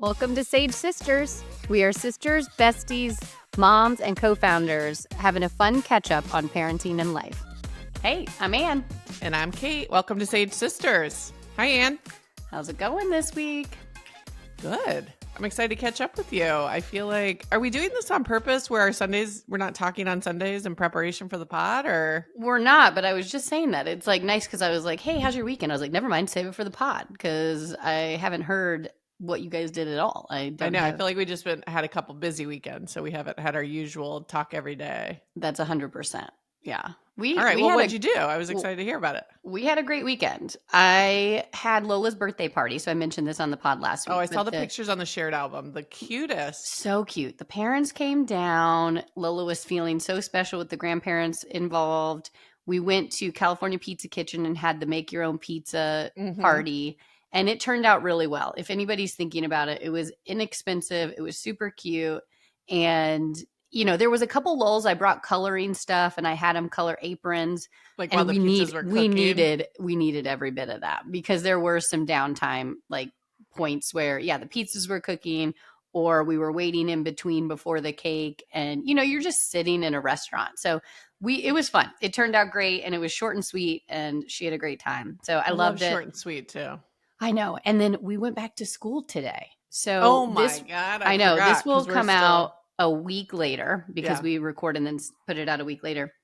Welcome to Sage Sisters. We are sisters, besties, moms, and co-founders having a fun catch-up on parenting and life. Hey, I'm Ann. And I'm Kate. Welcome to Sage Sisters. Hi, Ann. How's it going this week? Good. I'm excited to catch up with you. I feel like, are we doing this on purpose where our Sundays, we're not talking on Sundays in preparation for the pod, or? We're not, but I was just saying that. It's like nice because I was like, hey, how's your weekend? I was like, never mind, save it for the pod because I haven't heard what you guys did at all. I know. I feel like we just had a couple busy weekends, so we haven't had our usual talk every day. That's 100%. Yeah. All right. Well, what'd you do? I was excited to hear about it. We had a great weekend. I had Lola's birthday party, so I mentioned this on the pod last week. Oh, I saw the pictures on the shared album. The cutest. So cute. The parents came down. Lola was feeling so special with the grandparents involved. We went to California Pizza Kitchen and had the make your own pizza party. And it turned out really well. If anybody's thinking about it, it was inexpensive. It was super cute. And, you know, there was a couple lulls. I brought coloring stuff and I had them color aprons. Like while the pizzas were cooking. We needed every bit of that because there were some downtime like points where, the pizzas were cooking or we were waiting in between before the cake. And, you know, you're just sitting in a restaurant. So it was fun. It turned out great and it was short and sweet and she had a great time. So I loved it. Short and sweet too. I know. And then we went back to school today. So oh my God. I know this will come out a week later because we record and then put it out a week later.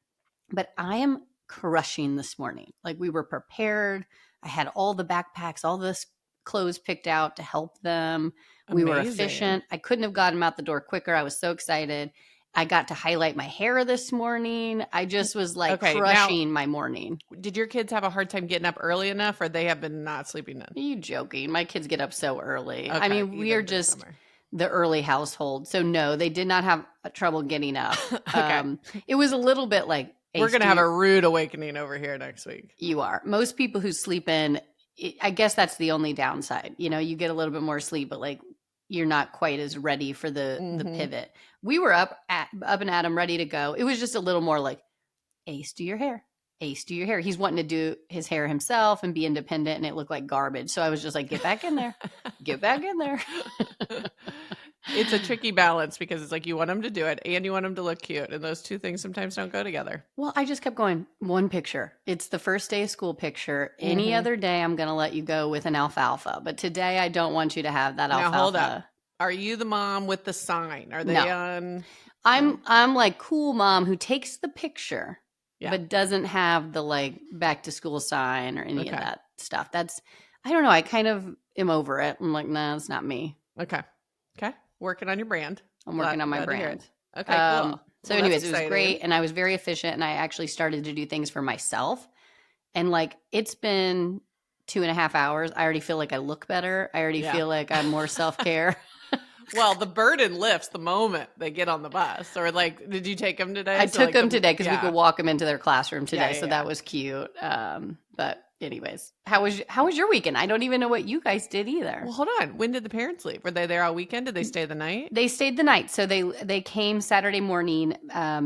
But I am crushing this morning. Like we were prepared. I had all the backpacks, all the clothes picked out to help them. We were efficient. I couldn't have gotten them out the door quicker. I was so excited. I got to highlight my hair this morning. I just was like crushing my morning. Did your kids have a hard time getting up early enough or they have been not sleeping in? Are you joking? My kids get up so early. Okay, I mean, we are just the early household. So no, they did not have trouble getting up. It was a little bit like, we're going to have a rude awakening over here next week. You are. Most people who sleep in, I guess that's the only downside. You know, you get a little bit more sleep, but like you're not quite as ready for the pivot. We were up and at him, ready to go. It was just a little more like, Ace, do your hair. Ace, do your hair. He's wanting to do his hair himself and be independent, and it looked like garbage. So I was just like, get back in there. Get back in there. It's a tricky balance because it's like you want him to do it and you want him to look cute. And those two things sometimes don't go together. Well, I just kept going, one picture. It's the first day of school picture. Any other day, I'm going to let you go with an alfalfa. But today, I don't want you to have that alfalfa. Now, hold up. Are you the mom with the sign? Are they on? I'm like cool mom who takes the picture, but doesn't have the like back to school sign or any of that stuff. I don't know. I kind of am over it. I'm like, nah, it's not me. Okay. Working on your brand. I'm working on my brand. Okay, cool. So anyways, it was great. And I was very efficient and I actually started to do things for myself. And like, it's been 2.5 hours. I already feel like I look better. I already feel like I'm more self-care. Well, the burden lifts the moment they get on the bus. Or like, did you take them today? I took them today because we could walk them into their classroom today. So that was cute. But anyways, how was your weekend? I don't even know what you guys did either. Well, hold on. When did the parents leave? Were they there all weekend? Did they stay the night? They stayed the night. So they came Saturday morning,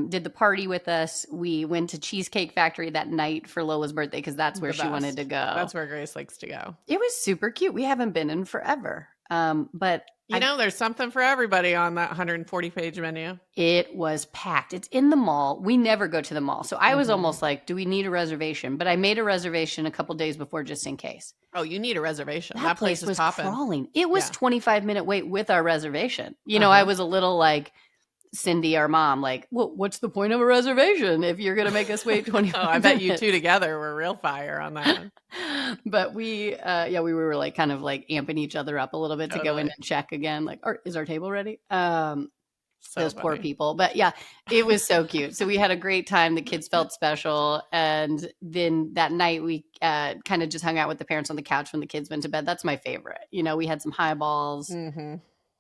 did the party with us. We went to Cheesecake Factory that night for Lola's birthday because that's where she wanted to go. That's where Grace likes to go. It was super cute. We haven't been in forever. But there's something for everybody on that 140-page menu. It was packed. It's in the mall. We never go to the mall. So I was almost like, do we need a reservation? But I made a reservation a couple days before just in case. Oh, you need a reservation. That place was popping. Crawling. It was 25-minute wait with our reservation. You know, I was a little like Cindy, our mom, like, well, what's the point of a reservation if you're going to make us wait 25 minutes? I bet you two together were real fire on that one. But we were like kind of like amping each other up a little bit to go in and check again. Like, is our table ready? Those poor people. But yeah, it was so cute. So we had a great time. The kids felt special. And then that night we kind of just hung out with the parents on the couch when the kids went to bed. That's my favorite. You know, we had some highballs.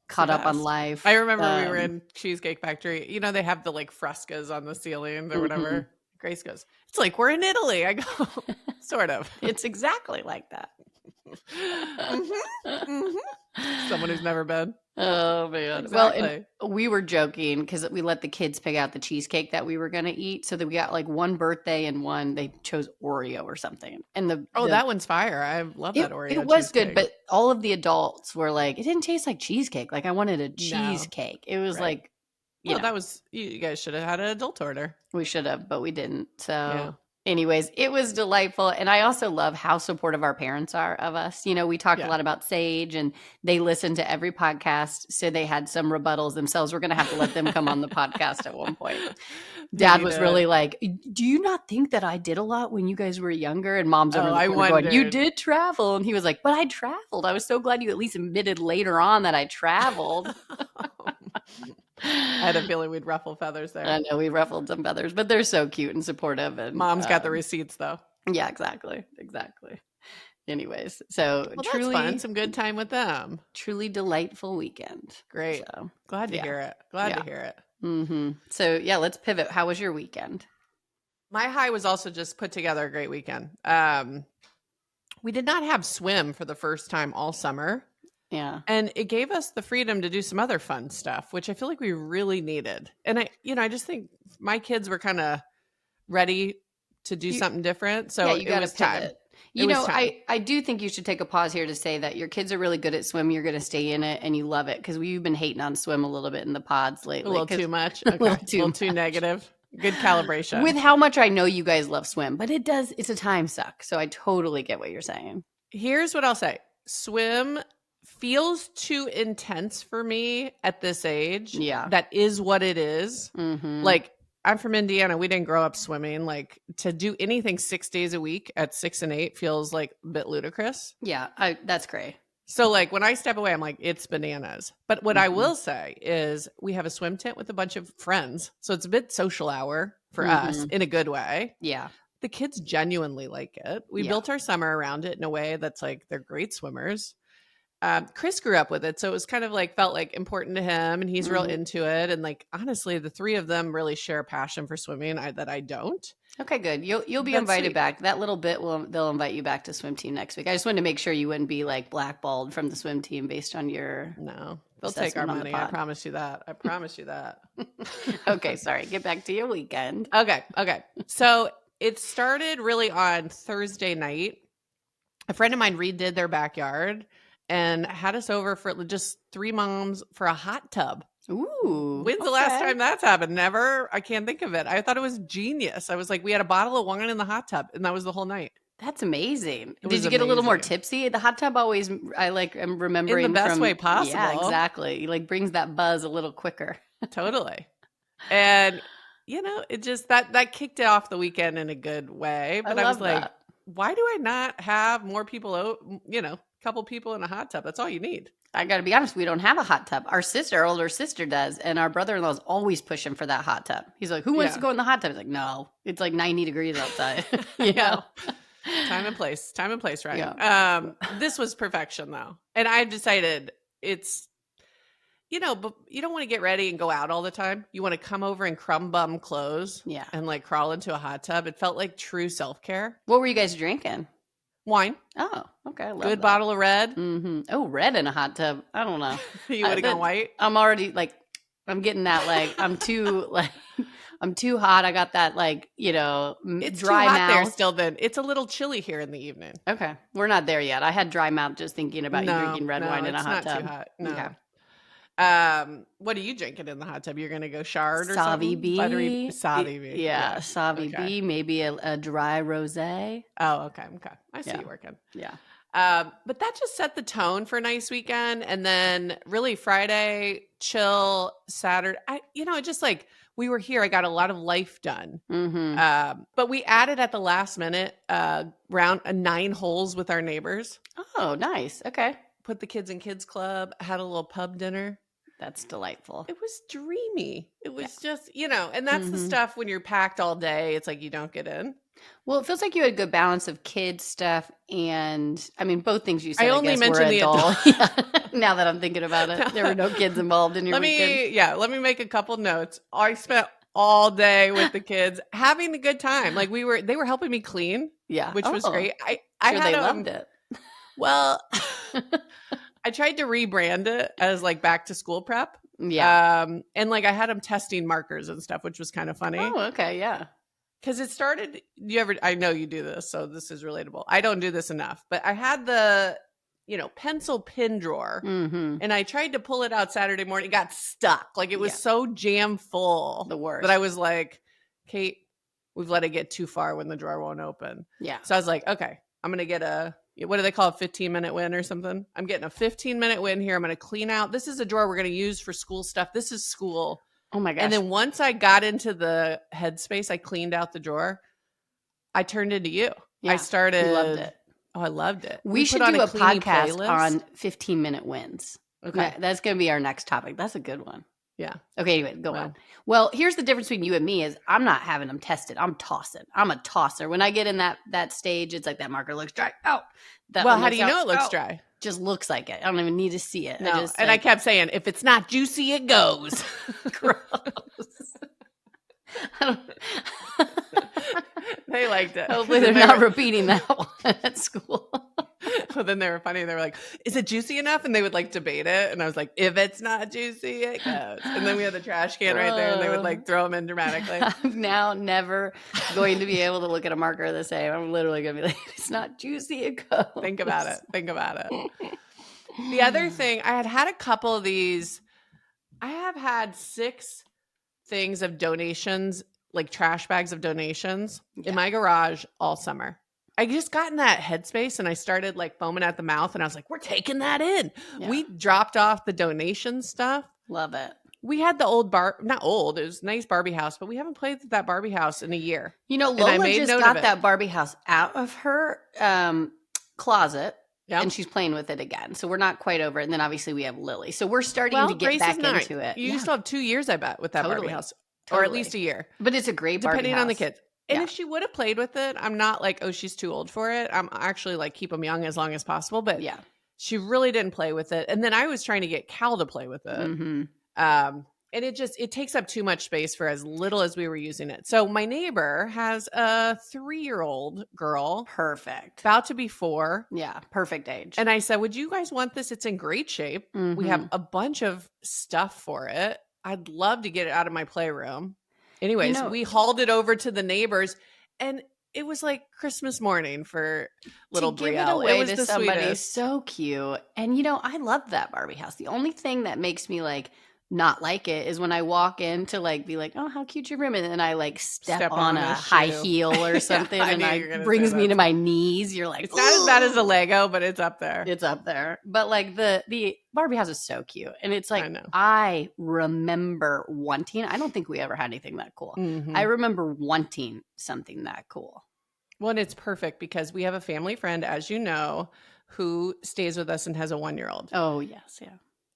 Caught up on life. I remember we were in Cheesecake Factory. You know, they have the like frescoes on the ceilings or whatever. Grace goes, it's like we're in Italy. I go, sort of. It's exactly like that. Someone who's never been. Oh man. Well, and Exactly. we were joking because we let the kids pick out the cheesecake that we were going to eat. So that we got like one birthday and one they chose Oreo or something. And Oh, that one's fire. I love that it Oreo was good, cheesecake. but all of the adults were like, it didn't taste like cheesecake. Like I wanted a No. cheesecake. It was Right. like, Well, that was, you guys should have had an adult order. we should have, but we didn't. Yeah. So, anyways, it was delightful. And I also love how supportive our parents are of us. We talked a Yeah. lot about Sage and they listen to every podcast. So they had some rebuttals themselves. We're going to have to let them come on the podcast at one point. Dad was really like, do you not think that I did a lot when you guys were younger? And mom's over in the corner going, you did travel. And he was like, but I traveled. I was so glad you at least admitted later on that I traveled. I had a feeling we'd ruffle feathers there. I know we ruffled some feathers, but they're so cute and supportive. And Mom's got the receipts though. Yeah, exactly. Anyways, so Well, truly that's fun. Some good time with them. Truly delightful weekend. Great. So, glad to hear it. Glad to hear it. Mm-hmm. So yeah, let's pivot. How was your weekend? My high was also just put together a great weekend. We did not have swim for the first time all summer. Yeah. And it gave us the freedom to do some other fun stuff, which I feel like we really needed. And I just think my kids were kind of ready to do something different. So you got to pivot. Time. I do think you should take a pause here to say that your kids are really good at swim. You're going to stay in it and you love it because we've been hating on swim a little bit in the pods lately. A little too much. Okay. a little too negative. Good calibration. With how much I know you guys love swim, but it's a time suck. So I totally get what you're saying. Here's what I'll say. Swim feels too intense for me at this age. Yeah. That is what it is. Mm-hmm. Like, I'm from Indiana. We didn't grow up swimming. Like, to do anything 6 days a week at 6 and 8 feels like a bit ludicrous. Yeah, that's great. So like when I step away, I'm like, it's bananas. But what I will say is we have a swim tent with a bunch of friends. So it's a bit social hour for us in a good way. Yeah. The kids genuinely like it. We built our summer around it in a way that's like, they're great swimmers. Chris grew up with it. So it was kind of like, felt like important to him and he's real into it. And like, honestly, the three of them really share a passion for swimming that I don't. Okay, good. You'll be invited back. That little bit they'll invite you back to swim team next week. I just wanted to make sure you wouldn't be like blackballed from the swim team based on your No. They'll take our money. I promise you that. I promise you that. Okay, sorry. Get back to your weekend. Okay. So it started really on Thursday night. A friend of mine redid their backyard and had us over for just 3 moms for a hot tub. Ooh. When's the last time that's happened? Never. I can't think of it. I thought it was genius. I was like, we had a bottle of wine in the hot tub and that was the whole night. That's amazing. Did you get a little more tipsy? The hot tub always, I'm remembering in the best way possible. Yeah, exactly. It like brings that buzz a little quicker. Totally. And it just that kicked it off the weekend in a good way. But I was like, why do I not have more people out, couple people in a hot tub? That's all you need. I got to be honest, we don't have a hot tub. Our older sister does, and our brother-in-law is always pushing for that hot tub. He's like, who wants to go in the hot tub? He's like, no, it's like 90 degrees outside. Time and place, right? Yeah. This was perfection though. And I've decided it's, but you don't want to get ready and go out all the time. You want to come over in crumb bum clothes and like crawl into a hot tub. It felt like true self-care. What were you guys drinking? Wine. Oh, okay. I love Good that. bottle of red. Mm-hmm. Oh, red in a hot tub. I don't know. You would have gone white? I'm already like, I'm getting that like, I'm too hot. I got that like, it's dry too hot mouth. there still then. It's a little chilly here in the evening. Okay. We're not there yet. I had dry mouth just thinking about you drinking red wine in a hot tub. Too hot. No. Okay. What are you drinking in the hot tub? You're going to go Shard or Savvy something? B. Savvy B. Yeah, Savvy B. Maybe a dry rosé. Oh, okay. I see you working. Yeah. But that just set the tone for a nice weekend. And then really Friday, chill, Saturday. It just like we were here. I got a lot of life done. Mm-hmm. But we added at the last minute round 9 holes with our neighbors. Oh, nice. Okay. Put the kids in kids club, had a little pub dinner. That's delightful. It was dreamy. It was just, and that's the stuff when you're packed all day. It's like you don't get in. Well, it feels like you had a good balance of kids stuff and, I mean, both things you said. I only mentioned the adult. Yeah. Now that I'm thinking about it, there were no kids involved in your weekend. Let me make a couple notes. I spent all day with the kids having a good time. Like they were helping me clean. Yeah, which was great. I had they loved it. Well, I tried to rebrand it as like back to school prep. Yeah. And like I had them testing markers and stuff, which was kind of funny. Oh, okay. Yeah. Because it started, I know you do this, so this is relatable. I don't do this enough, but I had the, pencil pin drawer and I tried to pull it out Saturday morning. It got stuck. Like it was so jam full. The worst. That I was like, Kate, we've let it get too far when the drawer won't open. Yeah. So I was like, okay, I'm going to get what do they call a 15-minute win or something? I'm getting a 15-minute win here. I'm going to clean out. This is a drawer we're going to use for school stuff. This is school. Oh my gosh. And then once I got into the headspace, I cleaned out the drawer. I turned into you. Yeah, I started. You loved it. Oh, I loved it. We should do a podcast on 15-minute wins. Okay. That's going to be our next topic. That's a good one. Yeah. Okay, anyway, go on. Well, here's the difference between you and me is I'm not having them tested. I'm tossing. I'm a tosser. When I get in that stage, it's like that marker looks dry. Oh. How do you know it looks dry? Just looks like it. I don't even need to see it. No. I kept saying, if it's not juicy, it goes. Gross. They liked it. Hopefully they're not repeating that one at school. Well, then they were funny. They were like, is it juicy enough? And they would like debate it. And I was like, if it's not juicy, it goes. And then we had the trash can right there and they would like throw them in dramatically. I'm now never going to be able to look at a marker the same. I'm literally going to be like, if it's not juicy, it goes. Think about it. The other thing, I had a couple of these. I have had 6 things of donations, like trash bags of donations in my garage all summer. I just got in that headspace and I started like foaming at the mouth and I was like, we're taking that in. Yeah. We dropped off the donation stuff. Love it. We had the old not old, it was a nice Barbie house, but we haven't played with that Barbie house in a year. Lola just got that Barbie house out of her closet. Yep. And she's playing with it again. So we're not quite over it. And then obviously we have Lily. So we're starting to get back into it. You still have 2 years, I bet, with that Barbie house. Or at least a year. But it's a great Barbie depending house. On the kids. And if she would have played with it, I'm not like, oh, she's too old for it. I'm actually like, keep them young as long as possible. But she really didn't play with it. And then I was trying to get Cal to play with it. Mm-hmm. And it takes up too much space for as little as we were using it. So my neighbor has a 3-year-old girl. Perfect. About to be 4. Yeah. Perfect age. And I said, would you guys want this? It's in great shape. Mm-hmm. We have a bunch of stuff for it. I'd love to get it out of my playroom. Anyways, we hauled it over to the neighbors and it was like Christmas morning for little Brielle. Give it away to somebody so cute. And I love that Barbie house. The only thing that makes me like not like it is when I walk in to like be like, oh, how cute your room is, and I like step on a high heel or something and it brings me to my knees. You're like, it's not as bad as a Lego, but it's up there. It's up there. But like the Barbie house is so cute. And it's like, I remember wanting, I don't think we ever had anything that cool. Mm-hmm. I remember wanting something that cool. Well, and it's perfect because we have a family friend, as you know, who stays with us and has a 1-year-old. Oh, yes. Yeah.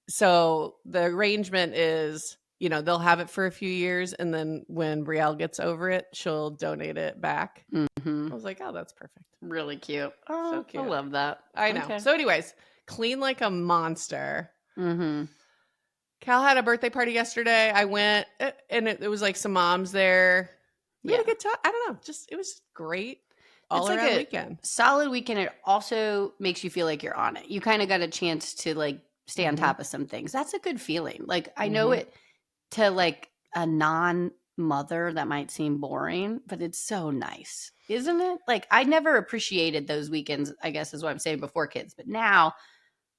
So the arrangement is, they'll have it for a few years. And then when Brielle gets over it, she'll donate it back. Mm-hmm. I was like, oh, that's perfect. Really cute. Oh, so cute. I love that. I know. Okay. So anyways, clean like a monster. Mm-hmm. Cal had a birthday party yesterday. I went and it was like some moms there. We had a good time. I don't know. It was great. All around like weekend. Solid weekend. It also makes you feel like you're on it. You kind of got a chance to like stay on top of some things. That's a good feeling. Like I know it to like a non-mother that might seem boring, but it's so nice, isn't it? Like I never appreciated those weekends, I guess is what I'm saying, before kids. But now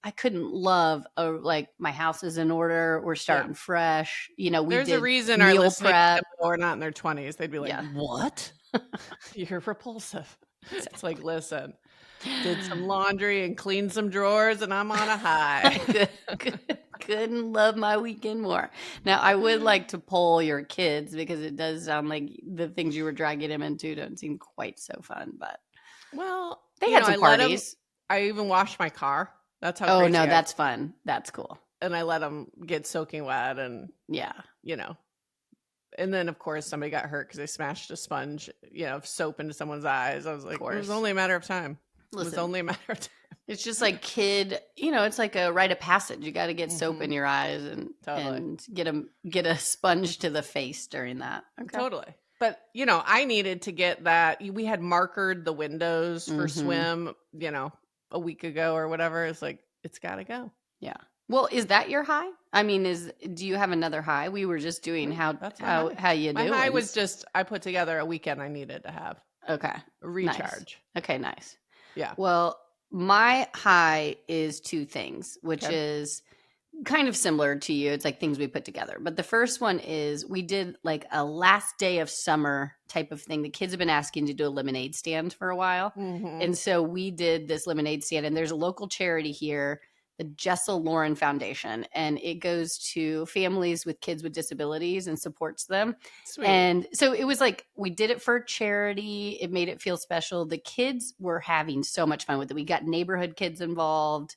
I couldn't love like my house is in order. We're starting fresh. There's a reason our listeners are not in their 20s. They'd be like, what? You're repulsive. It's like, listen, did some laundry and cleaned some drawers and I'm on a high. Couldn't love my weekend more. Now, I would like to poll your kids because it does sound like the things you were dragging them into don't seem quite so fun. But they had some parties. I even washed my car. That's how. Oh no, that's fun. That's cool. And I let them get soaking wet and And then, of course, somebody got hurt because they smashed a sponge, of soap into someone's eyes. I was like, it was only a matter of time. Listen, it was only a matter of time. It's just like it's like a rite of passage. You got to get soap in your eyes and get a sponge to the face during that. Okay. Totally. But, I needed to get that. We had markered the windows for swim, a week ago or whatever. It's like, it's got to go. Yeah. Well, is that your high? I mean, do you have another high? We were just doing how you My doing. high was just I put together a weekend I needed to have. Okay. Recharge. Nice. Okay, nice. Yeah. Well, my high is two things, which is kind of similar to you. It's like things we put together. But the first one is we did like a last day of summer type of thing. The kids have been asking to do a lemonade stand for a while. Mm-hmm. And so we did this lemonade stand, and there's a local charity here, the Jessel Lauren Foundation, and it goes to families with kids with disabilities and supports them. Sweet. And so it was like we did it for charity. It made it feel special. The kids were having so much fun with it. We got neighborhood kids involved,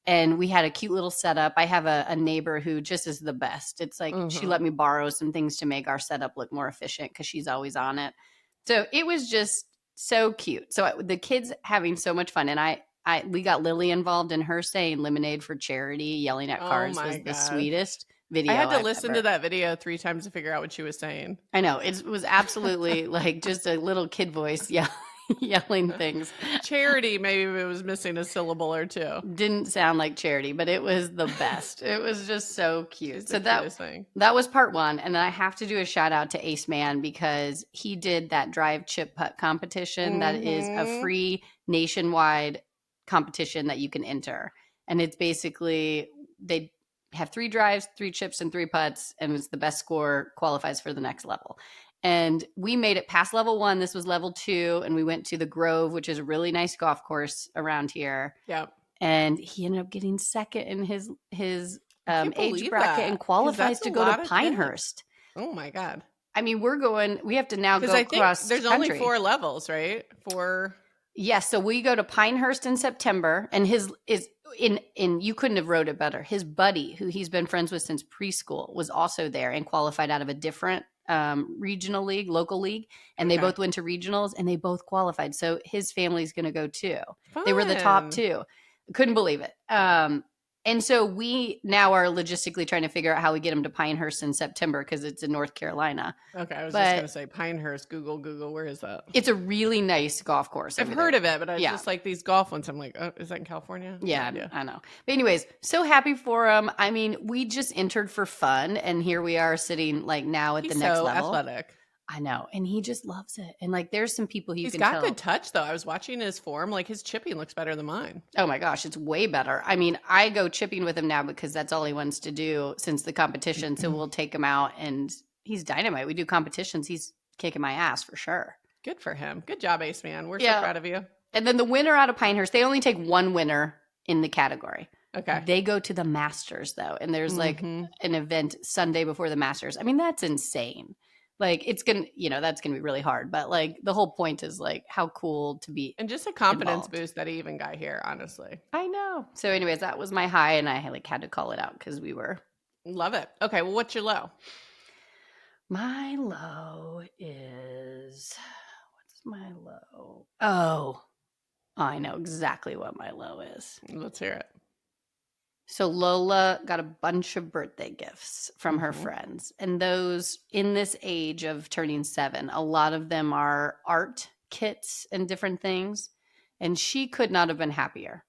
and we had a cute little setup. I have a neighbor who just is the best. It's like she let me borrow some things to make our setup look more efficient because she's always on it. So it was just so cute. So the kids having so much fun, and we got Lily involved in her saying lemonade for charity, yelling at cars was the sweetest video. I had to listen to that video 3 times to figure out what she was saying. I know. It was absolutely like just a little kid voice yelling things. Charity, maybe it was missing a syllable or two. Didn't sound like charity, but it was the best. It was just so cute. So that was part one. And then I have to do a shout out to Ace Man because he did that drive chip putt competition. That is a free nationwide competition that you can enter. And it's basically they have 3 drives, 3 chips, and 3 putts, and it's the best score qualifies for the next level. And we made it past level 1. This was level 2, and we went to the Grove, which is a really nice golf course around here. Yep. And he ended up getting second in his age bracket and qualifies to go to Pinehurst. Oh my God. I mean, we have to now go across there's country. Only 4 levels, right? 4. Yes, so we go to Pinehurst in September, and his is in you couldn't have wrote it better. His buddy, who he's been friends with since preschool, was also there and qualified out of a different regional league, local league, and they both went to regionals and they both qualified. So his family's going to go too. Fun. They were the top 2. Couldn't believe it. And so we now are logistically trying to figure out how we get him to Pinehurst in September because it's in North Carolina. Okay, I was just going to say Pinehurst. Google, where is that? It's a really nice golf course. I've heard of it, but I was just like these golf ones. I'm like, oh, is that in California? Yeah, I know. But anyways, so happy for him. I mean, we just entered for fun, and here we are sitting like now at the next level. Athletic. I know. And he just loves it. And like, there's some people he's got good touch though. I was watching his form. Like his chipping looks better than mine. Oh my gosh. It's way better. I mean, I go chipping with him now because that's all he wants to do since the competition. So we'll take him out and he's dynamite. We do competitions. He's kicking my ass for sure. Good for him. Good job, Ace Man. We're so proud of you. And then the winner out of Pinehurst, they only take 1 winner in the category. Okay. They go to the Masters though. And there's like an event Sunday before the Masters. I mean, that's insane. Like it's going to, that's going to be really hard. But like the whole point is like how cool to be. And just a confidence boost that he even got here, honestly. I know. So anyways, that was my high and I had to call it out because we were. Love it. Okay. Well, what's your low? My low is, what's my low? Oh, I know exactly what my low is. Let's hear it. So Lola got a bunch of birthday gifts from her friends. And those in this age of turning 7, a lot of them are art kits and different things. And she could not have been happier.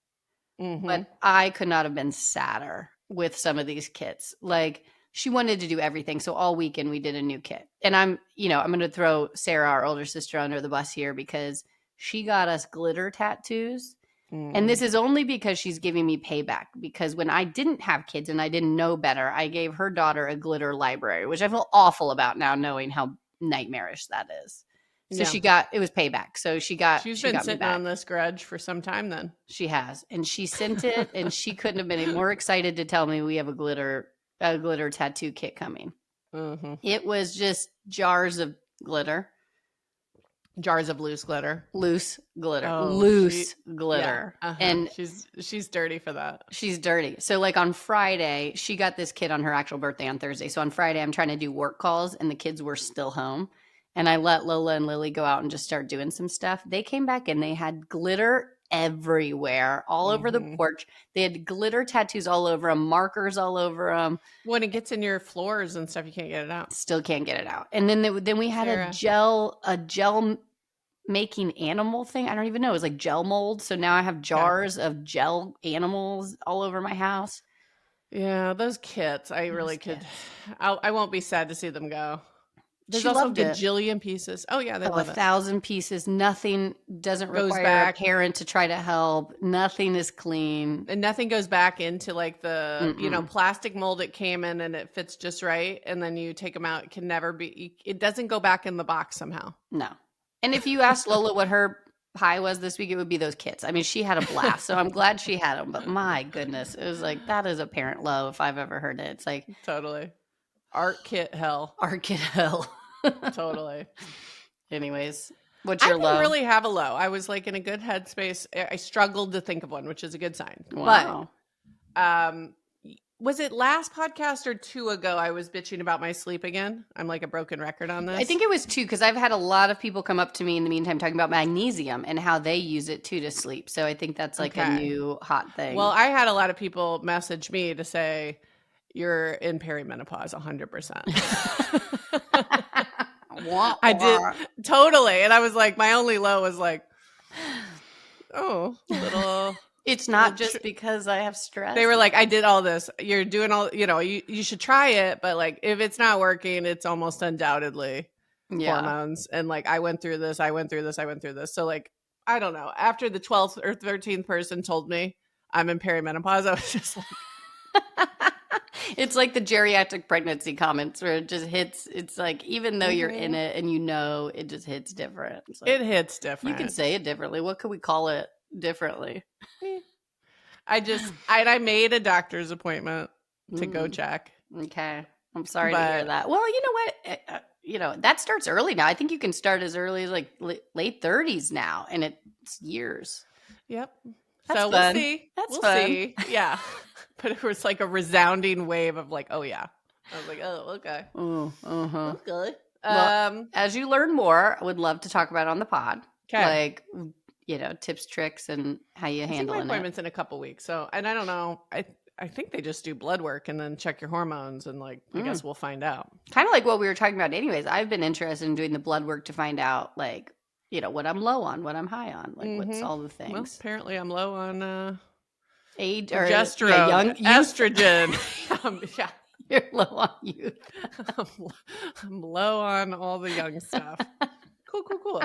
But I could not have been sadder with some of these kits. Like she wanted to do everything. So all weekend we did a new kit. And I'm going to throw Sarah, our older sister, under the bus here because she got us glitter tattoos. And this is only because she's giving me payback. Because when I didn't have kids and I didn't know better, I gave her daughter a glitter library, which I feel awful about now knowing how nightmarish that is. So it was payback. So she's been sitting on this grudge for some time then. She has. And she sent it and she couldn't have been more excited to tell me we have a glitter tattoo kit coming. It was just jars of glitter. Jars of loose glitter. Loose glitter. Yeah. And she's dirty for that. She's dirty. So like on Friday, she got this kid on her actual birthday on Thursday. So on Friday, I'm trying to do work calls and the kids were still home. And I let Lola and Lily go out and just start doing some stuff. They came back and they had glitter everywhere, all over the porch. They had glitter tattoos all over them, markers all over them. When it gets in your floors and stuff, you can't get it out. Still can't get it out. And then we had a gel making animal thing. I don't even know. It was like gel mold. So now I have jars of gel animals all over my house. Yeah, those kits. I really could. I won't be sad to see them go. There's She also loved it. gajillion pieces. Oh yeah, they love it. 1,000 pieces. Nothing doesn't Goes require a back. parent to try to help. Nothing is clean. And nothing goes back into like the, Mm-mm. plastic mold it came in and it fits just right. And then you take them out. It can never be, it doesn't go back in the box somehow. No. And if you asked Lola what her high was this week, it would be those kits. I mean, she had a blast. So I'm glad she had them. But my goodness, it was like, that is a parent love if I've ever heard it. It's like Totally. Art kit hell. art kit hell. Totally. Anyways, what's your I low? didn't really have a low. I was like in a good headspace. I struggled to think of one, which is a good sign. Wow. But was it last podcast or 2 ago I was bitching about my sleep again? I'm like a broken record on this. I think it was 2 because I've had a lot of people come up to me in the meantime talking about magnesium and how they use it too to sleep. So I think that's like a new hot thing. Well, I had a lot of people message me to say you're in perimenopause 100%. I did totally. And I was like, my only low was like, oh, little. It's not just because I have stress. They were like, I did all this. You're doing all, you should try it. But like, if it's not working, it's almost undoubtedly hormones. And like, I went through this. So like, I don't know. After the 12th or 13th person told me I'm in perimenopause, I was just like. It's like the geriatric pregnancy comments where it just hits. It's like, even though you're in it and it just hits different. Like, it hits different. You can say it differently. What could we call it differently? I made a doctor's appointment to go check. Okay. I'm sorry to hear that. Well, you know what? That starts early now. I think you can start as early as like late 30s now, and it's years. Yep. That's so fun. We'll see. We'll see. Yeah. But it was like a resounding wave of like, oh yeah. I was like, oh, okay. Okay. Well, as you learn more, I would love to talk about it on the pod. Okay. Like, tips, tricks, and how you handle it. My appointment's in a couple weeks. So, and I don't know. I think they just do blood work and then check your hormones and like, I guess we'll find out. Kind of like what we were talking about anyways. I've been interested in doing the blood work to find out like, what I'm low on, what I'm high on, like what's all the things. Well, apparently I'm low on age or progesterone, young estrogen. Yeah. You're low on youth. I'm low on all the young stuff. Cool.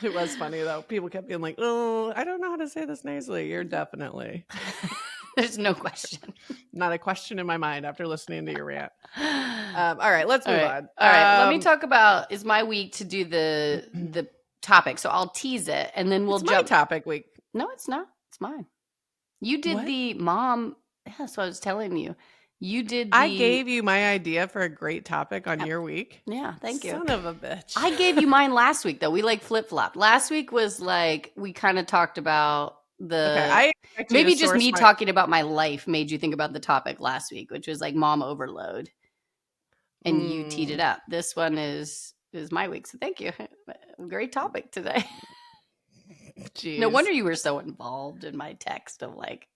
It was funny though. People kept being like, "Oh, I don't know how to say this nicely." You're definitely. There's no question. Not a question in my mind after listening to your rant. All right, let's move on. All right, let me talk about. It's my week to do the topic, so I'll tease it, and then we'll jump. My topic week. No, it's not. It's mine. You did the mom. That's what I was telling you. You did. I gave you my idea for a great topic on your week. Yeah, thank you. Son of a bitch. I gave you mine last week though. We like flip flopped. Last week was like we kind of talked about maybe just me talking about my life made you think about the topic last week, which was like mom overload, and you teed it up. This one is my week, so thank you. Great topic today. Jeez. No wonder you were so involved in my text of like,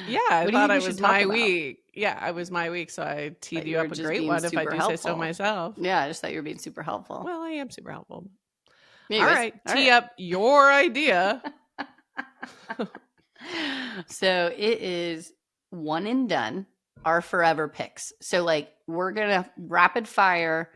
yeah, I thought it was my week. Yeah, it was my week, so I teed you up a great one if I do say so myself. Yeah, I just thought you were being super helpful. Well, I am super helpful. Anyways, all right, tee up your idea. So it is one and done, our forever picks. So like we're going to rapid fire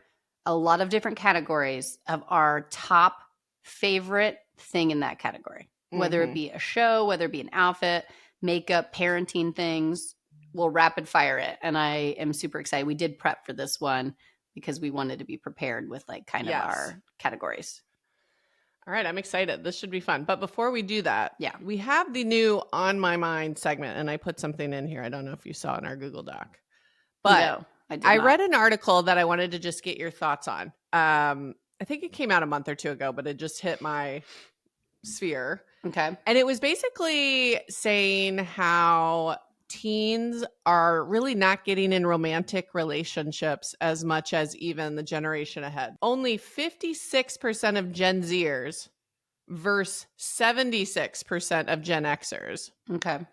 a lot of different categories of our top favorite thing in that category, whether it be a show, whether it be an outfit, makeup, parenting things. We'll rapid fire it. And I am super excited. We did prep for this one because we wanted to be prepared with like kind of our categories. All right, I'm excited. This should be fun. But before we do that, we have the new On My Mind segment, and I put something in here. I don't know if you saw in our Google Doc. But no, I read an article that I wanted to just get your thoughts on. I think it came out a month or 2 ago, but it just hit my sphere. Okay. And it was basically saying how teens are really not getting in romantic relationships as much as even the generation ahead. Only 56% of Gen Zers versus 76% of Gen Xers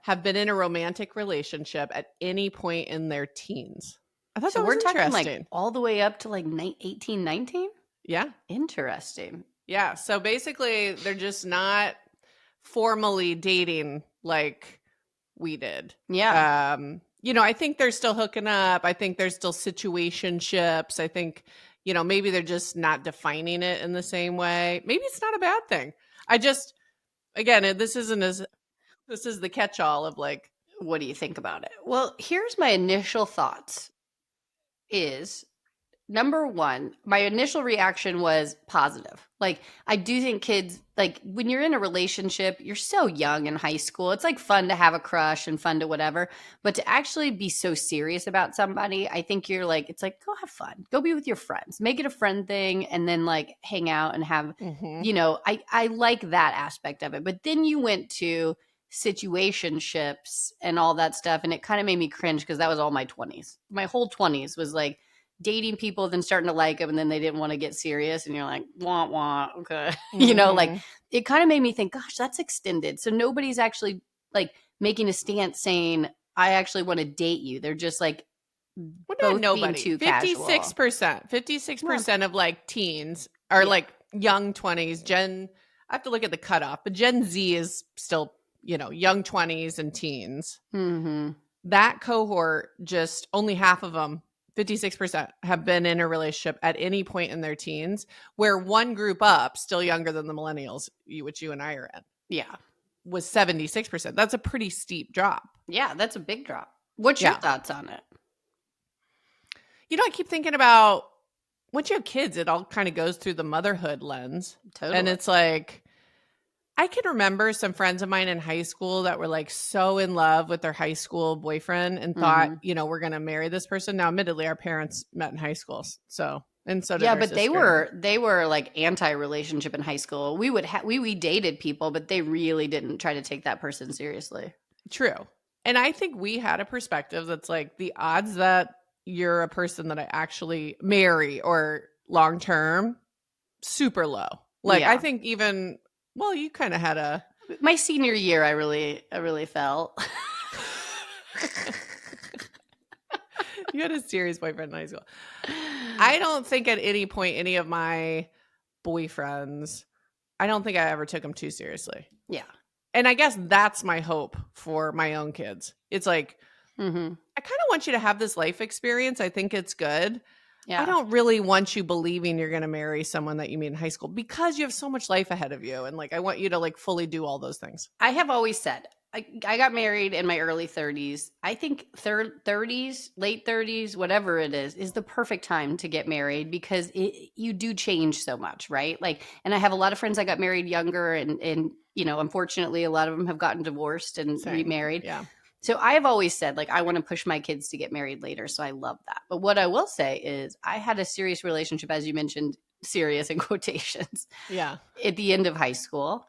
have been in a romantic relationship at any point in their teens. I thought So that was we're talking interesting. like all the way up to like 18, 19? Yeah. Interesting. Yeah. So basically, they're just not formally dating like we did. Yeah. I think they're still hooking up. I think there's still situationships. I think, maybe they're just not defining it in the same way. Maybe it's not a bad thing. Again, this is the catch-all of like, What do you think about it? Well, here's my initial thoughts is number one, my initial reaction was positive. Like, I do think kids, like, when you're in a relationship, you're so young in high school. It's like fun to have a crush and fun to whatever. But to actually be so serious about somebody, I think you're like, it's like, go have fun. Go be with your friends. Make it a friend thing and then like hang out and have, I like that aspect of it. But then you went to situationships and all that stuff. And it kind of made me cringe because that was all my 20s. My whole 20s was like, dating people, then starting to like them, and then they didn't want to get serious, and you're like, wah wah, okay. Like it kind of made me think, gosh, that's extended. So nobody's actually like making a stance saying, I actually want to date you. They're just like both being too 56%. 56% of like teens are like young 20s. I have to look at the cutoff, but Gen Z is still, young 20s and teens. Mm-hmm. That cohort, just only half of them, 56%, have been in a relationship at any point in their teens, where one group up, still younger than the millennials, which you and I are in. Yeah. Was 76%. That's a pretty steep drop. Yeah, that's a big drop. What's your thoughts on it? I keep thinking about once you have kids, it all kind of goes through the motherhood lens. Totally. And it's like, I can remember some friends of mine in high school that were like so in love with their high school boyfriend and thought, we're going to marry this person. Now, admittedly, our parents met in high school. So did but sister. they were like anti-relationship in high school. We dated people, but they really didn't try to take that person seriously. True. And I think we had a perspective that's like the odds that you're a person that I actually marry or long term, super low. Like I think even, well, you kind of had my senior year, I really felt. You had a serious boyfriend in high school. I don't think at any point any of my boyfriends, I don't think I ever took them too seriously. Yeah. And I guess that's my hope for my own kids. It's like, I kind of want you to have this life experience. I think it's good. Yeah. I don't really want you believing you're going to marry someone that you meet in high school because you have so much life ahead of you. And like, I want you to like fully do all those things. I have always said, I got married in my early 30s. I think 30s, late 30s, whatever it is the perfect time to get married because you do change so much, right? Like, and I have a lot of friends that got married younger and unfortunately a lot of them have gotten divorced and remarried. Yeah. So I have always said, like, I want to push my kids to get married later. So I love that. But what I will say is I had a serious relationship, as you mentioned, serious in quotations. Yeah. At the end of high school.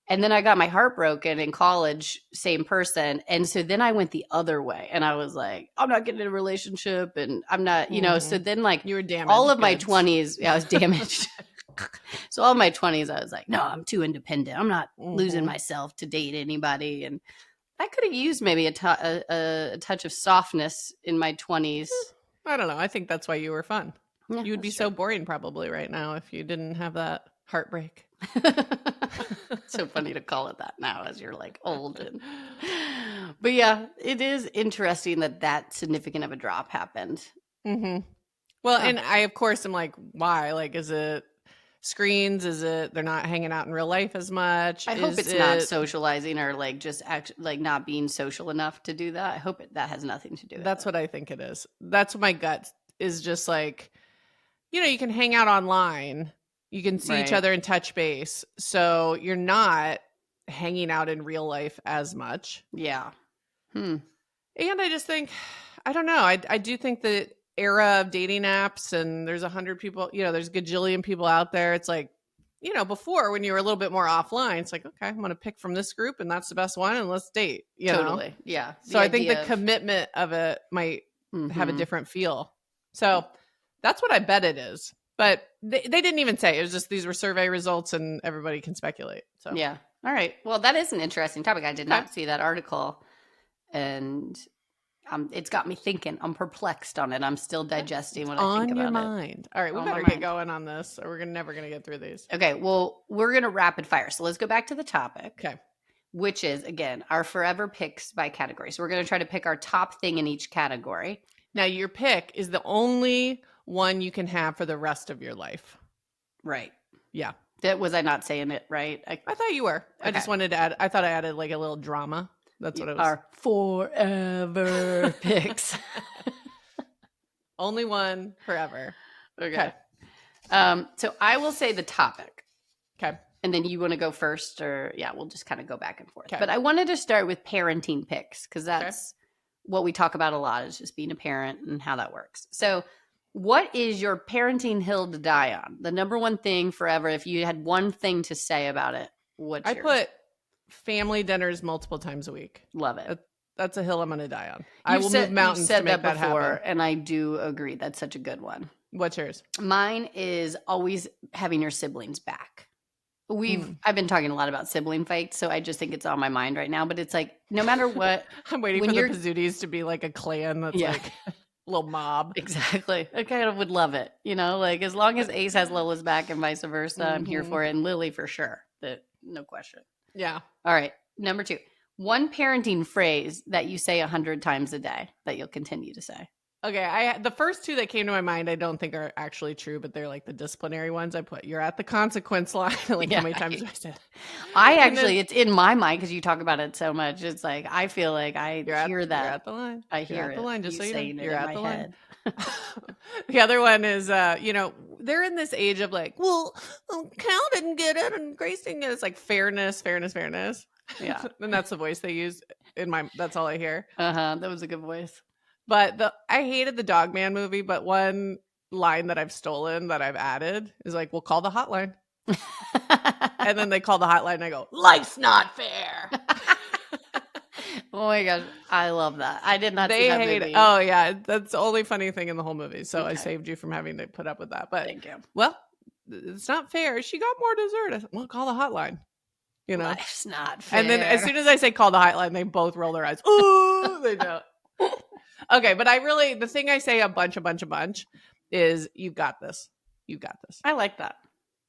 And then I got my heart broken in college, same person. And so then I went the other way. And I was like, I'm not getting in a relationship. And I'm not, so then like you were damaged. All of my 20s, I was damaged. So all of my 20s, I was like, no, I'm too independent. I'm not losing myself to date anybody. And I could have used maybe a touch of softness in my 20s. I don't know. I think that's why you were fun. Yeah, you would be so boring probably right now if you didn't have that heartbreak. So funny to call it that now as you're like old. But yeah, it is interesting that significant of a drop happened. Well, and I, of course, am like, why? Like, is it screens? Is it they're not hanging out in real life as much? I hope it's not socializing or like just like not being social enough to do that. I hope that has nothing to do with it. That's what I think it is. That's what my gut is just like, you can hang out online. You can see each other and touch base. So you're not hanging out in real life as much. Yeah. And I just think, I don't know. I do think the era of dating apps and there's 100 people, there's a gajillion people out there. It's like, before when you were a little bit more offline, it's like, okay, I'm going to pick from this group and that's the best one and let's date. Totally. Know? Yeah. So I think the commitment of it might have a different feel. So that's what I bet it is. But they didn't even say. It was just these were survey results and everybody can speculate. So yeah. All right. Well, that is an interesting topic. I did not see that article. And It's got me thinking. I'm perplexed on it. I'm still digesting what I think on about your it. mind. All right, we On better my get mind. going on this, or we're never going to get through these. Okay, well, we're going to rapid fire. So let's go back to the topic. Okay. Which is, again, our forever picks by category. So we're going to try to pick our top thing in each category. Now, your pick is the only one you can have for the rest of your life. Right. Yeah. Was I not saying it right? I thought you were. Okay. I just wanted to add, I thought I added like a little drama. That's what it was. Our forever picks. Only one forever. Okay. So I will say the topic. Okay. And then you want to go first, or we'll just kind of go back and forth. Okay. But I wanted to start with parenting picks because that's what we talk about a lot, is just being a parent and how that works. So what is your parenting hill to die on? The number one thing forever, if you had one thing to say about it, what's yours? I put family dinners multiple times a week. Love it. That's a hill I'm going to die on. I will move mountains to make that happen. And I do agree. That's such a good one. What's yours? Mine is always having your siblings back. I've been talking a lot about sibling fights, so I just think it's on my mind right now. But it's like, no matter what, I'm waiting for the Pizzutis to be like a clan that's like a little mob. Exactly. I kind of would love it. Like as long as Ace has Lola's back and vice versa, I'm here for it. And Lily for sure. No question. Yeah. All right. Number 2, one parenting phrase that you say 100 times a day that you'll continue to say. Okay, the first 2 that came to my mind I don't think are actually true, but they're like the disciplinary ones. I put, you're at the consequence line. Like how many times do I say that? It's in my mind because you talk about it so much. It's like I feel like I hear that. You're at the line. I hear at the line, just so you know. You're at the line. The other one is, they're in this age of like, well, Cal didn't get it and Grace didn't get it. It's like fairness. Yeah. And that's the voice they use that's all I hear. That was a good voice. But I hated the Dog Man movie, but one line that I've stolen that I've added is like, we'll call the hotline. And then they call the hotline and I go, life's not fair. Oh my gosh. I love that. I did not see that movie. Oh yeah. That's the only funny thing in the whole movie. So I saved you from having to put up with that. But thank you. Well, it's not fair. She got more dessert. I said, well, call the hotline. Life's not fair. And then as soon as I say call the hotline, they both roll their eyes. Ooh, they don't. Okay, but the thing I say a bunch is you got this. You got this. I like that.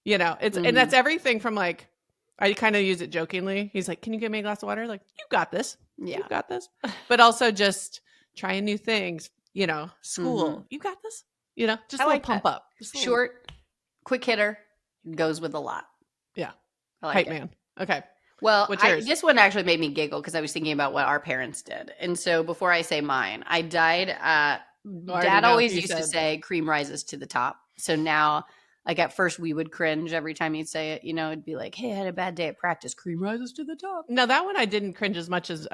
It's and that's everything from like, I kind of use it jokingly. He's like, can you give me a glass of water? Like, you got this. Yeah. You got this. But also just trying new things, school. You got this. Just a little pump up. Short, quick hitter, goes with a lot. Yeah. I like Hype it. man. Okay. Well, this one actually made me giggle because I was thinking about what our parents did. And so before I say mine, Dad always used to say cream rises to the top. So now, like at first we would cringe every time he'd say it, it'd be like, hey, I had a bad day at practice. Cream rises to the top. No, that one I didn't cringe as much as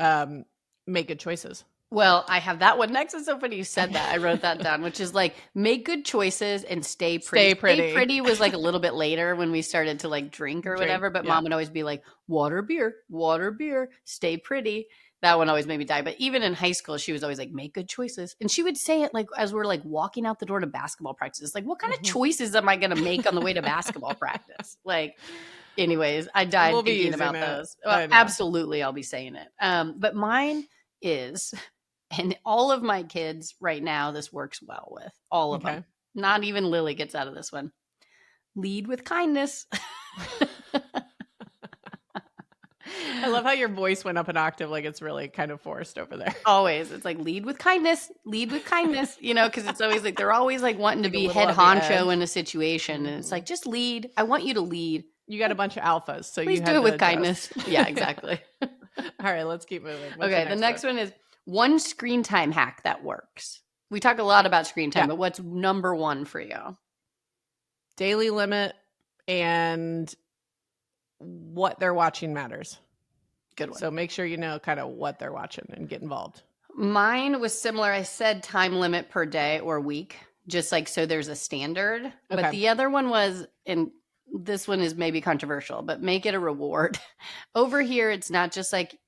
make good choices. Well, I have that one next. It's so funny you said that. I wrote that down, which is like make good choices and stay pretty. Stay pretty was like a little bit later when we started to like drink or whatever. But Mom would always be like, water, beer, stay pretty. That one always made me die. But even in high school, she was always like, make good choices. And she would say it like as we're like walking out the door to basketball practice. Like, what kind of choices am I going to make on the way to basketball practice? Like, anyways, I died thinking about those. Well, absolutely, I'll be saying it. But mine is... And all of my kids right now, this works well with all of them. Not even Lily gets out of this one. Lead with kindness. I love how your voice went up an octave, like it's really kind of forced over there. Always. It's like lead with kindness, because it's always like they're always like wanting to be head honcho in a situation. And it's like, just lead. I want you to lead. You got a bunch of alphas. So please do it with kindness. Yeah, exactly. All right, let's keep moving. The next one is one screen time hack that works. We talk a lot about screen time, but what's number one for you? Daily limit and what they're watching matters. Good one. So make sure you know kind of what they're watching and get involved. Mine was similar. I said time limit per day or week, just like so there's a standard. Okay. But the other one was, and this one is maybe controversial, but make it a reward. Over here, it's not just like,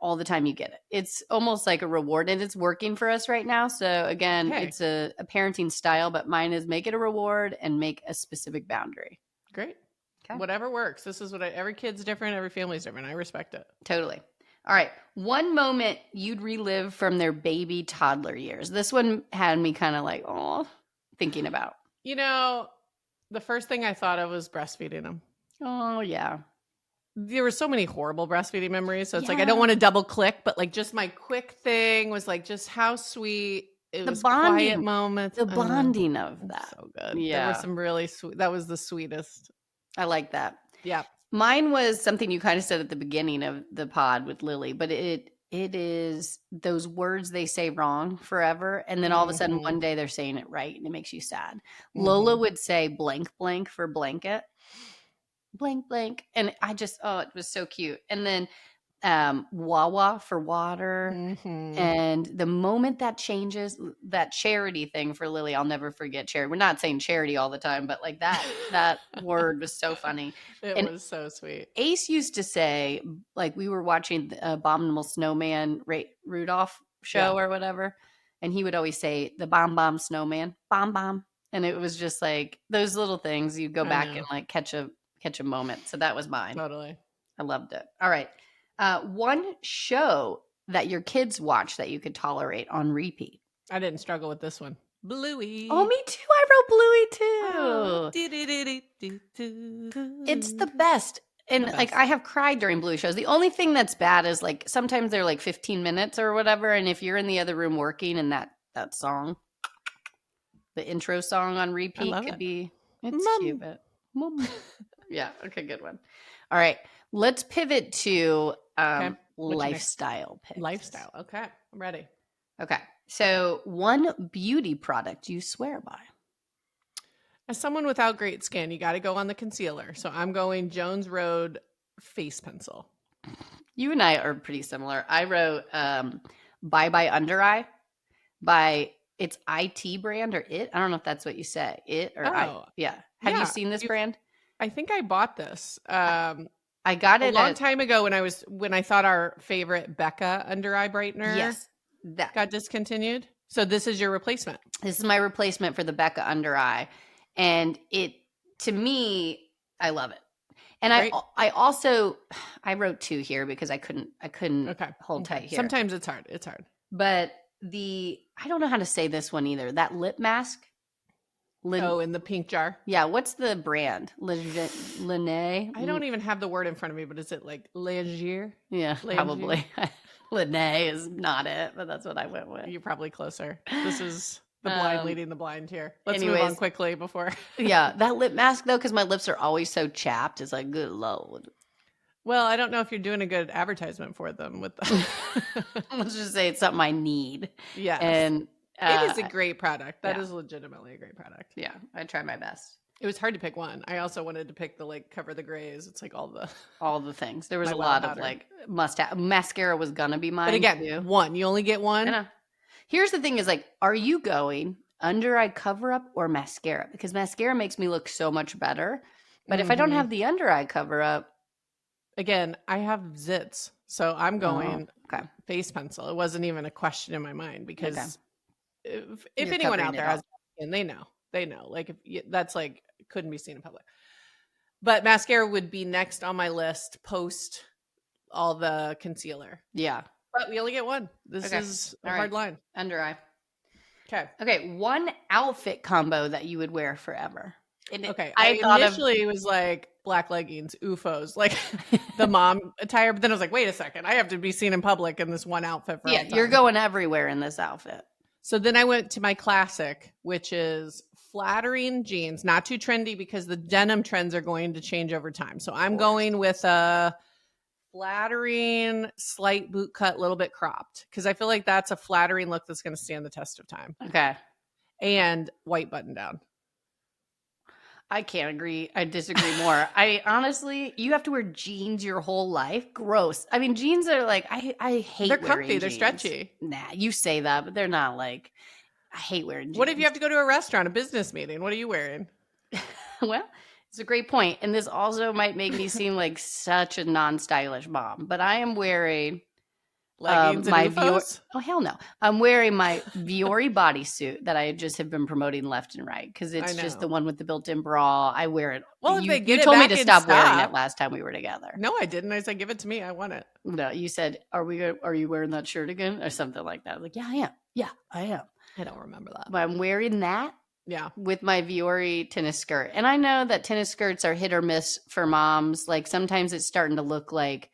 all the time you get it. It's almost like a reward, and it's working for us right now. So again, it's a parenting style, but mine is make it a reward and make a specific boundary. Great. Okay. Whatever works. This is what every kid's different. Every family's different. I respect it. Totally. All right. One moment you'd relive from their baby toddler years. This one had me kind of like, oh, thinking about. You know, the first thing I thought of was breastfeeding them. Oh, yeah. There were so many horrible breastfeeding memories. So it's like, I Yeah. don't want to double click, but like just my quick thing was like just how sweet. It The was bonding. quiet moments. The bonding of It's that. so good. Yeah. There were some really sweet. That was the sweetest. I like that. Yeah. Mine was something you kind of said at the beginning of the pod with Lily, but it is those words they say wrong forever. And then all of a sudden one day they're saying it right and it makes you sad. Lola would say blank, blank for blanket. Blank, blank. And I just, oh, it was so cute. And then Wawa for water. And the moment that changes, that charity thing for Lily, I'll never forget charity. We're not saying charity all the time, but like that word was so funny. It was so sweet. Ace used to say, like we were watching the Abominable Snowman Rudolph show or whatever, and he would always say the bomb bomb snowman, bomb bomb. And it was just like those little things you go back and like catch a moment. So that was mine. Totally. I loved it. All right. One show that your kids watch that you could tolerate on repeat. I didn't struggle with this one. Bluey. Oh, me too. I wrote Bluey too. It's the best. And like I have cried during Bluey shows. The only thing that's bad is like sometimes they're like 15 minutes or whatever. And if you're in the other room working and that song, the intro song on repeat could be, it's cute, but yeah. Okay, good one. All right. Let's pivot to lifestyle picks. Lifestyle. Okay. I'm ready. Okay. So one beauty product you swear by. As someone without great skin, you got to go on the concealer. So I'm going Jones Road face pencil. You and I are pretty similar. I wrote Bye Bye Under Eye by its IT brand or it. I don't know if that's what you say. It or yeah. Have you seen this brand? I think I bought this. I got it a long time ago when I thought our favorite Becca under eye brightener that got discontinued. So this is your replacement. This is my replacement for the Becca under eye. And it, to me, I love it. And I also, I wrote two here because I couldn't hold tight here. Sometimes it's hard. It's hard. But I don't know how to say this one either. That lip mask. In the pink jar. Yeah. What's the brand? Lene? I don't even have the word in front of me, but is it like Legier? Yeah, probably. Lene is not it, but that's what I went with. You're probably closer. This is the blind leading the blind here. Let's move on quickly before. Yeah. That lip mask though, because my lips are always so chapped, is like, good Lord. Well, I don't know if you're doing a good advertisement for them with them. Let's just say it's something I need. Yeah. And it is a great product. That is legitimately a great product. Yeah. I try my best. It was hard to pick one. I also wanted to pick the like cover the grays. It's like all the things. There was a lot of like mascara was gonna be mine. But again, too. one. You only get one. I know. Here's the thing: is like, are you going under eye cover up or mascara? Because mascara makes me look so much better. But if I don't have the under eye cover up, again, I have zits, so I'm going face pencil. It wasn't even a question in my mind because if anyone out there has, and they know. Like that's like couldn't be seen in public. But mascara would be next on my list post all the concealer. Yeah. But we only get one. This is a hard line. Under eye. Okay. One outfit combo that you would wear forever. I initially was like black leggings, UFOs, like the mom attire. But then I was like, wait a second. I have to be seen in public in this one outfit for all time. You're going everywhere in this outfit. So then I went to my classic, which is flattering jeans, not too trendy because the denim trends are going to change over time. So I'm going with a flattering, slight boot cut, little bit cropped, because I feel like that's a flattering look that's going to stand the test of time. Okay. And white button down. I can't agree. I disagree more. I honestly, you have to wear jeans your whole life. Gross. I mean, jeans are like, I hate they're wearing comfy. jeans. They're stretchy. Nah, you say that, but they're not like, I hate wearing jeans. What if you have to go to a restaurant, a business meeting? What are you wearing? Well, it's a great point. And this also might make me seem like such a non-stylish mom, but I am wearing Leggings and UFOs? Oh, hell no. I'm wearing my Viore bodysuit that I just have been promoting left and right because it's just the one with the built-in bra. I wear it. Well, if they get you it told me back to in stop wearing stock. it last time we were together. No, I didn't. I said, give it to me. I want it. No, you said, are you wearing that shirt again? Or something like that. I was like, yeah, I am. Yeah, I am. I don't remember that. But I'm wearing that. Yeah. With my Viore tennis skirt. And I know that tennis skirts are hit or miss for moms. Like sometimes it's starting to look like,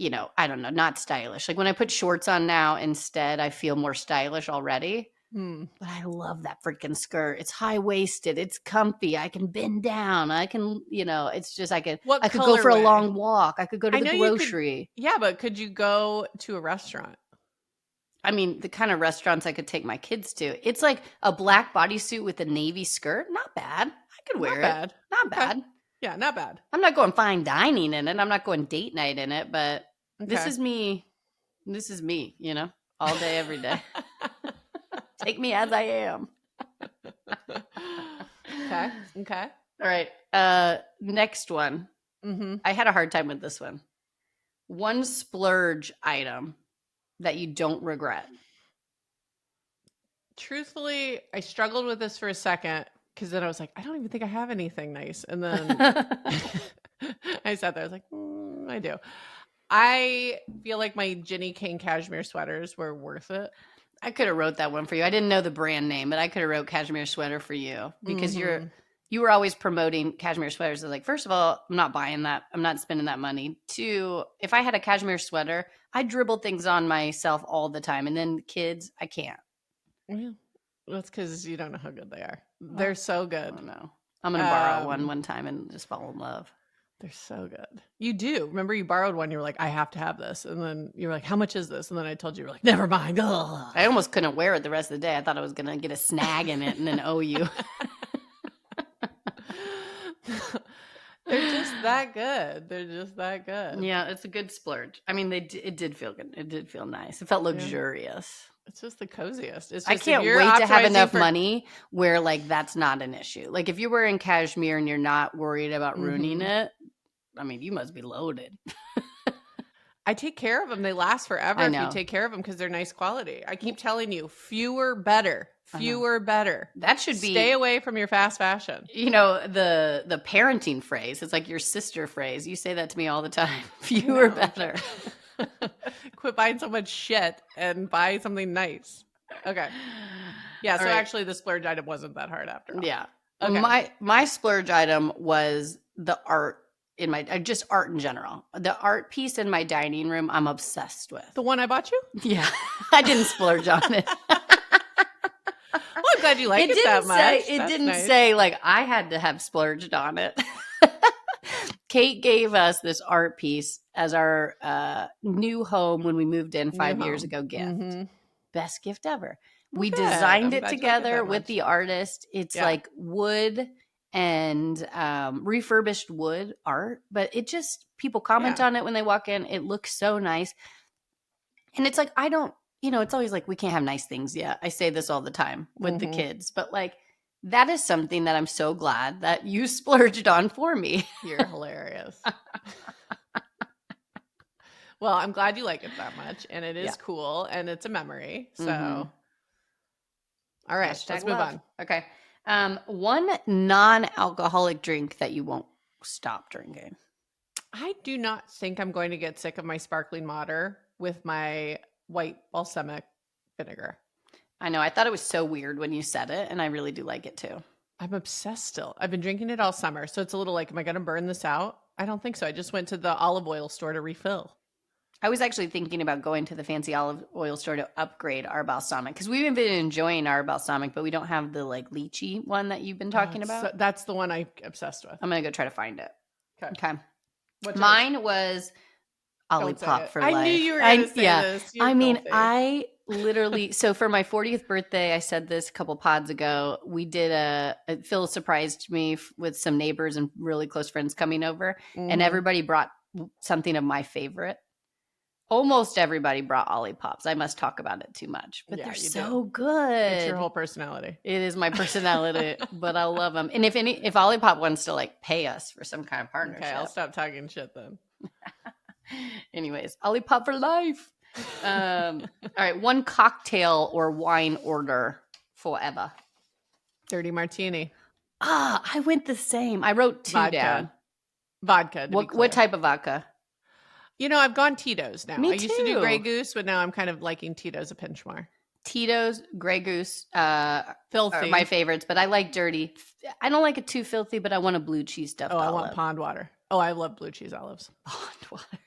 I don't know, not stylish. Like when I put shorts on now instead, I feel more stylish already. But I love that freaking skirt. It's high-waisted. It's comfy. I can bend down. I can, it's just I could go for a long walk. I could go to the grocery. Yeah, but could you go to a restaurant? I mean, the kind of restaurants I could take my kids to. It's like a black bodysuit with a navy skirt. Not bad. I could wear it. Not bad. Yeah, not bad. I'm not going fine dining in it. I'm not going date night in it, but this is me. This is me, all day, every day. Take me as I am. Okay. All right. Next one. Mm-hmm. I had a hard time with this one. One splurge item that you don't regret. Truthfully, I struggled with this for a second because then I was like, I don't even think I have anything nice. And then I sat there, I was like, I do. I feel like my Jenny King cashmere sweaters were worth it. I could have wrote that one for you. I didn't know the brand name, but I could have wrote cashmere sweater for you because you were always promoting cashmere sweaters. So like, first of all, I'm not buying that. I'm not spending that money. Two, if I had a cashmere sweater, I dribble things on myself all the time. And then kids, I can't. Yeah. That's because you don't know how good they are. They're so good. I know. I'm going to borrow one time and just fall in love. They're so good. You do. Remember you borrowed one. You were like, I have to have this. And then you were like, how much is this? And then I told you, you were like, never mind. Ugh. I almost couldn't wear it the rest of the day. I thought I was going to get a snag in it and then owe you. They're just that good. They're just that good. Yeah, it's a good splurge. I mean, it did feel good. It did feel nice. It felt luxurious. It's just the coziest. It's just I can't wait to have enough money where like that's not an issue. Like if you're wearing cashmere and you're not worried about ruining it, I mean, you must be loaded. I take care of them. They last forever if you take care of them because they're nice quality. I keep telling you, fewer better. Fewer better. That should be. Stay away from your fast fashion. The parenting phrase. It's like your sister phrase. You say that to me all the time. Fewer better. Quit buying so much shit and buy something nice. Okay. Yeah. So actually, the splurge item wasn't that hard after all. Yeah. Okay. My splurge item was the art in just art in general. The art piece in my dining room, I'm obsessed with. The one I bought you? Yeah. I didn't splurge on it. Well, I'm glad you like it that much. It didn't say like I had to have splurged on it. Kate gave us this art piece as our new home when we moved in 5 years ago gift. Best gift ever. We designed it together with the artist. It's like wood and refurbished wood art, but it just people comment on it when they walk in. It looks so nice. And it's like it's always like we can't have nice things yet. I say this all the time with the kids, but like that is something that I'm so glad that you splurged on for me. You're hilarious. Well, I'm glad you like it that much, and it is cool, and it's a memory. So, all right, let's move on. Okay. One non-alcoholic drink that you won't stop drinking. I do not think I'm going to get sick of my sparkling water with my white balsamic vinegar. I know. I thought it was so weird when you said it, and I really do like it too. I'm obsessed still. I've been drinking it all summer, so it's a little like, am I going to burn this out? I don't think so. I just went to the olive oil store to refill. I was actually thinking about going to the fancy olive oil store to upgrade our balsamic because we've been enjoying our balsamic, but we don't have the like lychee one that you've been talking about. That's the one I'm obsessed with. I'm going to go try to find it. Okay. Mine was Olipop for life. I knew you were going to say this. I mean, I literally, so for my 40th birthday, I said this a couple pods ago, we did Phil surprised me with some neighbors and really close friends coming over, and everybody brought something of my favorite. Almost everybody brought Olipops. I must talk about it too much, but they're so good. It's your whole personality. It is my personality, but I love them. And if Olipop wants to like pay us for some kind of partnership. Okay, I'll stop talking shit then. Anyways, Olipop for life. All right. One cocktail or wine order forever. Dirty martini. I went the same. I wrote 2 down. Vodka, to be clear. What type of vodka? I've gone Tito's now. Me I used to do Grey too. Goose, but now I'm kind of liking Tito's a pinch more. Tito's, Grey Goose, Filthy. are my favorites, but I like dirty. I don't like it too filthy, but I want a blue cheese stuffed olive. I want pond water. Oh, I love blue cheese olives. Pond water.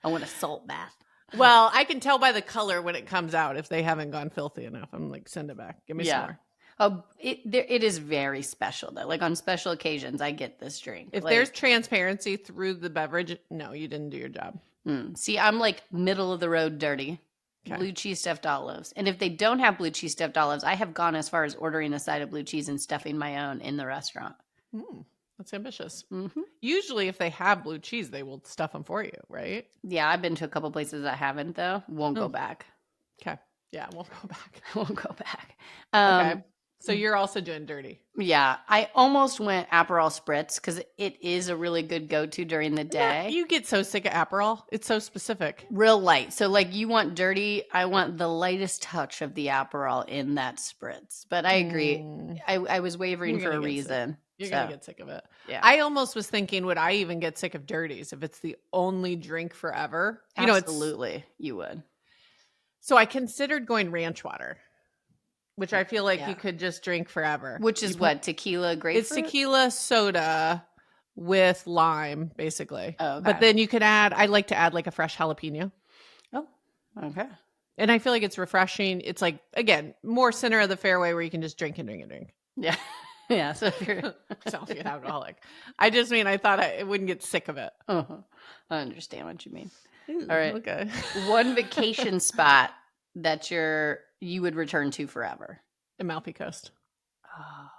I want a salt bath. Well, I can tell by the color when it comes out if they haven't gone filthy enough. I'm like, send it back. Give me some more. Oh, it is very special though. Like on special occasions, I get this drink. If there's transparency through the beverage, no, you didn't do your job. See, I'm like middle of the road dirty. Okay. Blue cheese stuffed olives. And if they don't have blue cheese stuffed olives, I have gone as far as ordering a side of blue cheese and stuffing my own in the restaurant. That's ambitious. Usually if they have blue cheese, they will stuff them for you, right? Yeah, I've been to a couple places that haven't though. Won't go back. Okay. Yeah, won't go back. Won't go back. Okay. So you're also doing dirty. Yeah. I almost went Aperol Spritz because it is a really good go-to during the day. You get so sick of Aperol. It's so specific. Real light. So like you want dirty, I want the lightest touch of the Aperol in that Spritz. But I agree. I was wavering for a reason. You're going to get sick of it. Yeah. I almost was thinking, would I even get sick of dirties if it's the only drink forever? Absolutely, you would. So I considered going ranch water, which I feel like you could just drink forever. Which is what? Tequila, grapefruit? It's tequila soda with lime, basically. Oh, okay. But then you could I like to add like a fresh jalapeno. Oh, okay. And I feel like it's refreshing. It's like, again, more center of the fairway where you can just drink and drink and drink. Yeah. Yeah. So if you're an alcoholic. I just mean, I thought I wouldn't get sick of it. I understand what you mean. Ooh, all right. Okay. One vacation spot that you would return to forever. Amalfi Coast. Oh,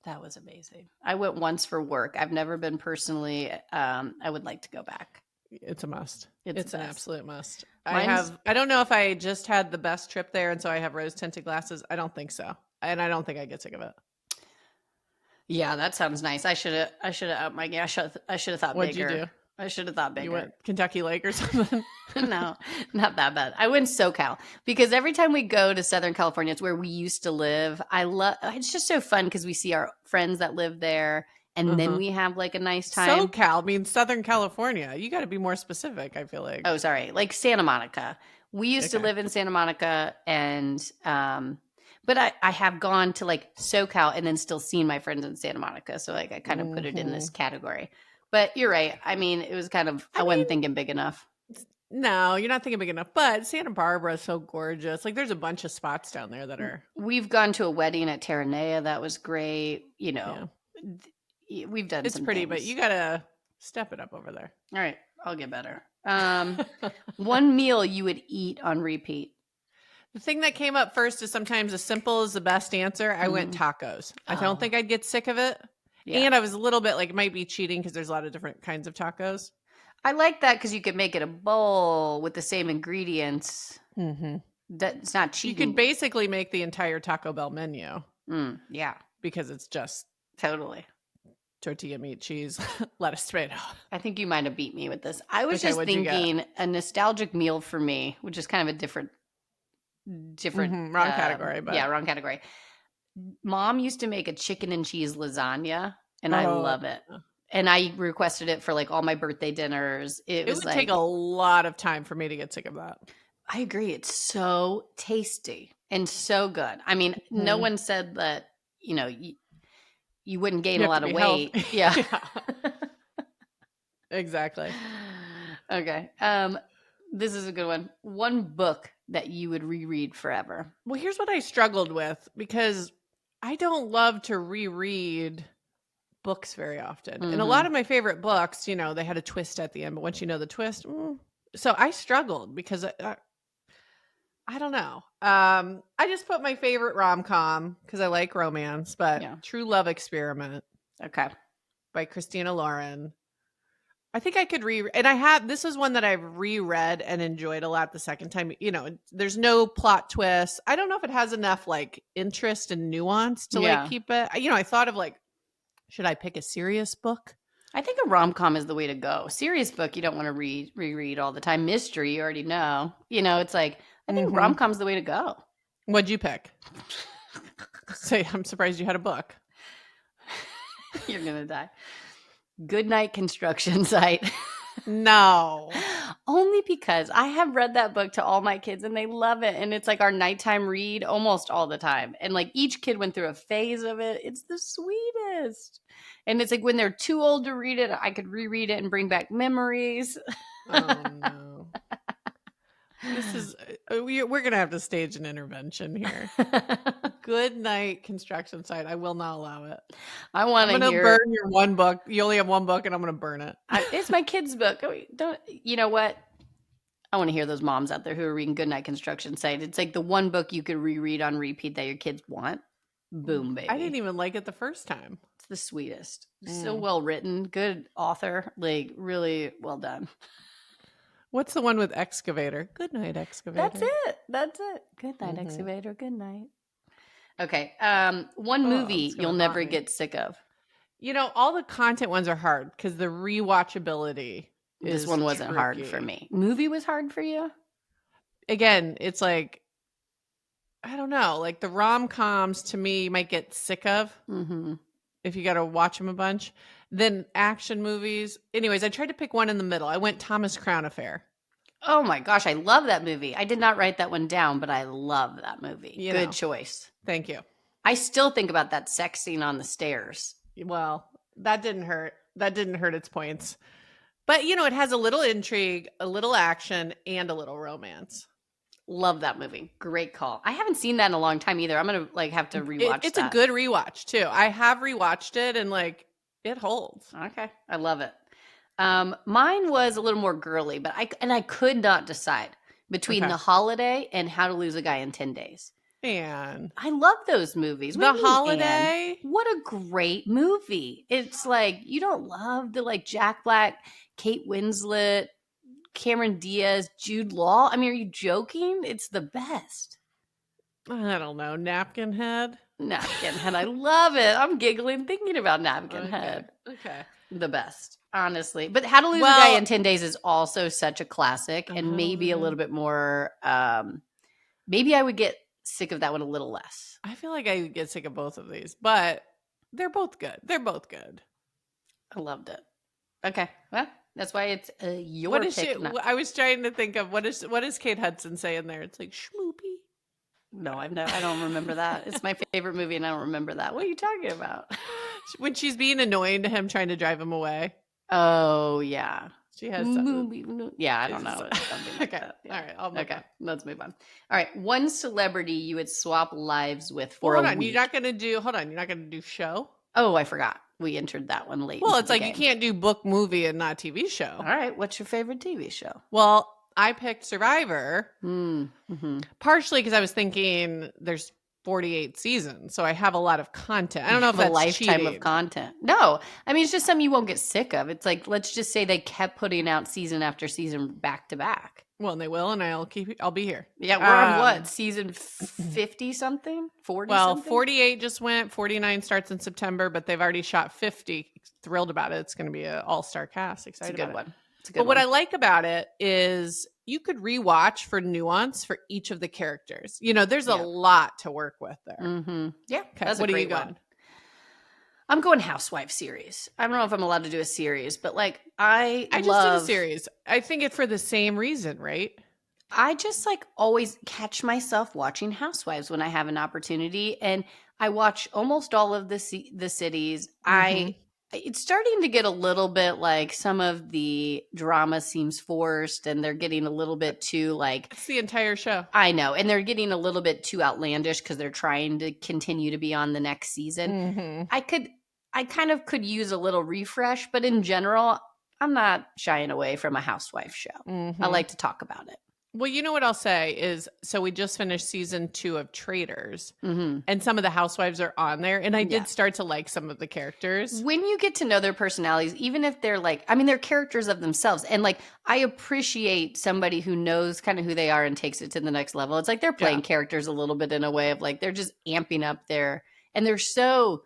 that was amazing. I went once for work. I've never been personally. I would like to go back. It's a must. It's an absolute must. I don't know if I just had the best trip there, and so I have rose tinted glasses. I don't think so, and I don't think I get sick of it. Yeah, that sounds nice. I should have upped my game. I should have thought What'd bigger. You do? I should have thought bigger. You went Kentucky Lake or something? No, not that bad. I went SoCal because every time we go to Southern California, it's where we used to live. It's just so fun because we see our friends that live there, and then we have like a nice time. SoCal means Southern California. You got to be more specific, I feel like. Oh, sorry. Like Santa Monica. We used to live in Santa Monica, and but I have gone to like SoCal and then still seen my friends in Santa Monica. So like I kind of put it in this category. But you're right. I mean, it was kind of, I wasn't thinking big enough. No, you're not thinking big enough. But Santa Barbara is so gorgeous. Like there's a bunch of spots down there that are. We've gone to a wedding at Terranea. That was great. We've done It's pretty, but you got to step it up over there. All right. I'll get better. One meal you would eat on repeat. The thing that came up first is sometimes as simple as the best answer. I went tacos. I don't think I'd get sick of it. Yeah. And I was a little bit like, it might be cheating because there's a lot of different kinds of tacos. I like that because you could make it a bowl with the same ingredients. That's not cheating. You could basically make the entire Taco Bell menu. Yeah. Because it's just totally tortilla, meat, cheese, lettuce, tomato. I think you might have beat me with this. I was just thinking a nostalgic meal for me, which is kind of a different wrong category, but yeah, wrong category. Mom used to make a chicken and cheese lasagna, and I love it. And I requested it for like all my birthday dinners. It would take a lot of time for me to get sick of that. I agree. It's so tasty and so good. I mean, no one said that, you wouldn't gain a lot of weight. Yeah. Exactly. Okay. This is a good one. One book that you would reread forever. Well, here's what I struggled with because I don't love to reread books very often. And a lot of my favorite books, they had a twist at the end, but once you know the twist, so I struggled because I don't know. I just put my favorite rom-com because I like romance, but True Love Experiment. Okay. By Christina Lauren. I think I could this is one that I've reread and enjoyed a lot the second time. There's no plot twist. I don't know if it has enough like interest and nuance to like keep it. I thought of like, should I pick a serious book? I think a rom-com is the way to go. Serious book you don't want to reread all the time. Mystery you already know. It's like I think rom-com's the way to go. What'd you pick? Say, I'm surprised you had a book. You're gonna die. Goodnight Construction Site. No. Only because I have read that book to all my kids and they love it. And it's like our nighttime read almost all the time. And like each kid went through a phase of it. It's the sweetest. And it's like when they're too old to read it, I could reread it and bring back memories. Oh, no. This is, we're going to have to stage an intervention here. Good night construction site. I will not allow it. I'm going to burn your one book. You only have one book and I'm going to burn it. It's my kid's book. You know what? I want to hear those moms out there who are reading Goodnight Construction Site. It's like the one book you could reread on repeat that your kids want. Boom, baby. I didn't even like it the first time. It's the sweetest. So well written. Good author. Like really well done. What's the one with excavator? Good night, excavator. That's it. Good night, excavator. Good night. Okay. One movie you'll never get sick of. All the content ones are hard because the rewatchability This one wasn't hard for me. Movie was hard for you? Again, it's like, I don't know. Like the rom-coms to me you might get sick of if you got to watch them a bunch. Then action movies. Anyways, I tried to pick one in the middle. I went Thomas Crown Affair. Oh my gosh, I love that movie. I did not write that one down, but I love that movie. Good choice. Thank you. I still think about that sex scene on the stairs. Well, that didn't hurt. That didn't hurt its points. But, it has a little intrigue, a little action, and a little romance. Love that movie. Great call. I haven't seen that in a long time either. I'm going to have to rewatch It's a good rewatch, too. I have rewatched it, and it holds. Okay. I love it. Mine was a little more girly, but I could not decide between The Holiday and How to Lose a Guy in 10 Days. Man. I love those movies. The Holiday? What a great movie. It's like, you don't love the Jack Black, Kate Winslet, Cameron Diaz, Jude Law. I mean, are you joking? It's the best. I don't know. Napkin Head? Napkin Head. I love it. I'm giggling thinking about Napkin Head. Okay. The best, honestly. But How to Lose a Guy in 10 Days is also such a classic and maybe a little bit more, maybe I would get sick of that one a little less. I feel like I would get sick of both of these, but they're both good. They're both good. I loved it. Okay. Well, that's why it's your pick. I was trying to think of what does Kate Hudson say in there? It's like schmoopy. No, I don't remember that. It's my favorite movie and I don't remember that. What are you talking about? When she's being annoying to him, trying to drive him away. Oh, yeah. She has Yeah, I don't know. Okay. That. Yeah. All right. I'll move on. Let's move on. All right. One celebrity you would swap lives with for a week. You're not going to do show? Oh, I forgot. We entered that one late. Well, it's like you can't do book, movie, and not TV show. All right. What's your favorite TV show? Well, I picked Survivor, partially because I was thinking there's 48 seasons, so I have a lot of content. I don't know if that's a lifetime cheating. of content. No, I mean it's just something you won't get sick of. It's like, let's just say they kept putting out season after season back to back. Well, and they will, and I'll be here. Yeah, we're on what, season 50 something, 40? Well, something? 48 just went. 49 starts in September, but they've already shot 50. Thrilled about it. It's going to be an all-star cast. Excited. It's a good about one. It's a good one. But what I like about it is you could rewatch for nuance for each of the characters. There's a lot to work with there. Yeah. Okay. That's what a are you great going? one. I'm going Housewife series. I don't know if I'm allowed to do a series, but I just did a series. I think it's for the same reason, right? I just always catch myself watching Housewives when I have an opportunity, and I watch almost all of the cities. It's starting to get a little bit some of the drama seems forced and they're getting a little bit too It's the entire show. I know. And they're getting a little bit too outlandish because they're trying to continue to be on the next season. I kind of could use a little refresh, but in general, I'm not shying away from a housewife show. I like to talk about it. Well, you know what I'll say is, so we just finished season 2 of Traitors, and some of the housewives are on there, and I did start to like some of the characters. When you get to know their personalities, even if they're they're characters of themselves, and I appreciate somebody who knows kind of who they are and takes it to the next level. It's like they're playing characters a little bit in a way of they're just amping up and they're so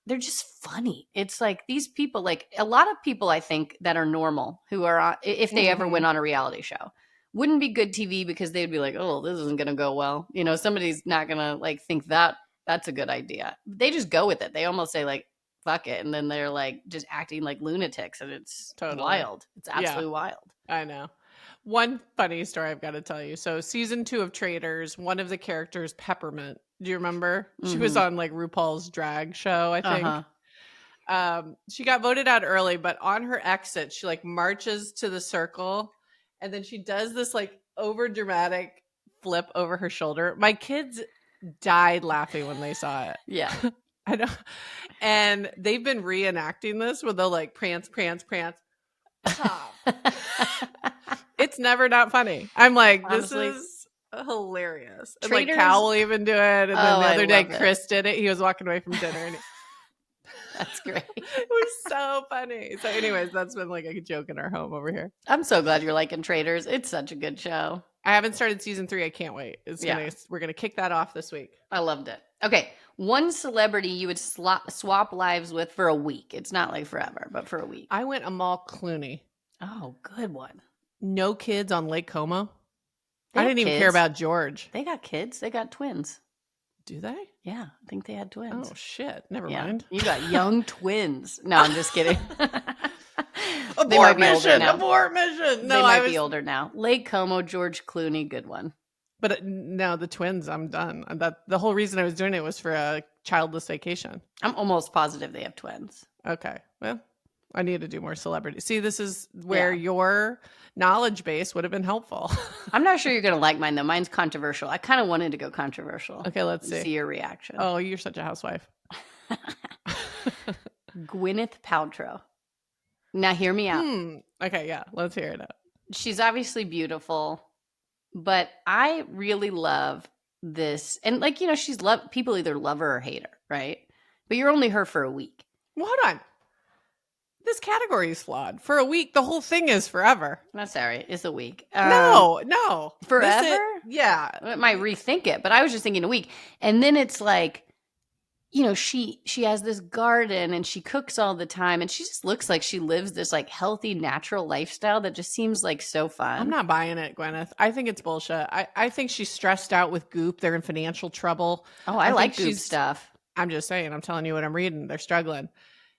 they're just funny. It's like these people, like a lot of people I think that are normal who are on, if they ever went on a reality show, wouldn't be good TV because they'd be like, oh, this isn't going to go well. You know, somebody's not going to like think that that's a good idea. They just go with it. They almost say like, fuck it. And then they're like just acting like lunatics, and it's wild. It's absolutely wild. I know. One funny story I've got to tell you. So season 2 of Traitors, one of the characters, Peppermint. Do you remember? She was on like RuPaul's drag show, I think. She got voted out early, but on her exit, she like marches to the circle, and then she does this like over dramatic flip over her shoulder. My kids died laughing when they saw it. Yeah. I know. And they've been reenacting this where they'll like prance. It's never not funny. I'm like, honestly, this is hilarious. And like Cal will even do it. And then the other day, Chris did it. He was walking away from dinner. And that's great. It was so funny. So anyways, that's been like a joke in our home over here. I'm so glad you're liking Traitors. It's such a good show. I haven't started season 3. I can't wait. We're going to kick that off this week. I loved it. Okay. One celebrity you would swap lives with for a week. It's not like forever, but for a week. I went Amal Clooney. Oh, good one. No kids on Lake Como. I didn't even care about George. They got kids. They got twins. Do they? Yeah, I think they had twins. Oh, shit. Never mind. You got young twins. No, I'm just kidding. They might be older now. Abort mission. No, they might be older now. Lake Como, George Clooney, good one. But no, the twins, I'm done. The whole reason I was doing it was for a childless vacation. I'm almost positive they have twins. Okay. Well, I need to do more celebrity. See, this is where your knowledge base would have been helpful. I'm not sure you're going to like mine, though. Mine's controversial. I kind of wanted to go controversial. Okay, let's see your reaction. Oh, you're such a housewife. Gwyneth Paltrow. Now, hear me out. Okay, yeah. Let's hear it out. She's obviously beautiful, but I really love this. And, like, you know, people either love her or hate her, right? But you're only her for a week. Well, hold on. This category is flawed. For a week, the whole thing is forever. Not sorry, it's a week. No. Forever? Yeah. I might rethink it, but I was just thinking a week. And then it's like, you know, she has this garden and she cooks all the time, and she just looks like she lives this like healthy, natural lifestyle that just seems like so fun. I'm not buying it, Gwyneth. I think it's bullshit. I think she's stressed out with Goop. They're in financial trouble. Oh, I like Goop stuff. I'm just saying. I'm telling you what I'm reading. They're struggling.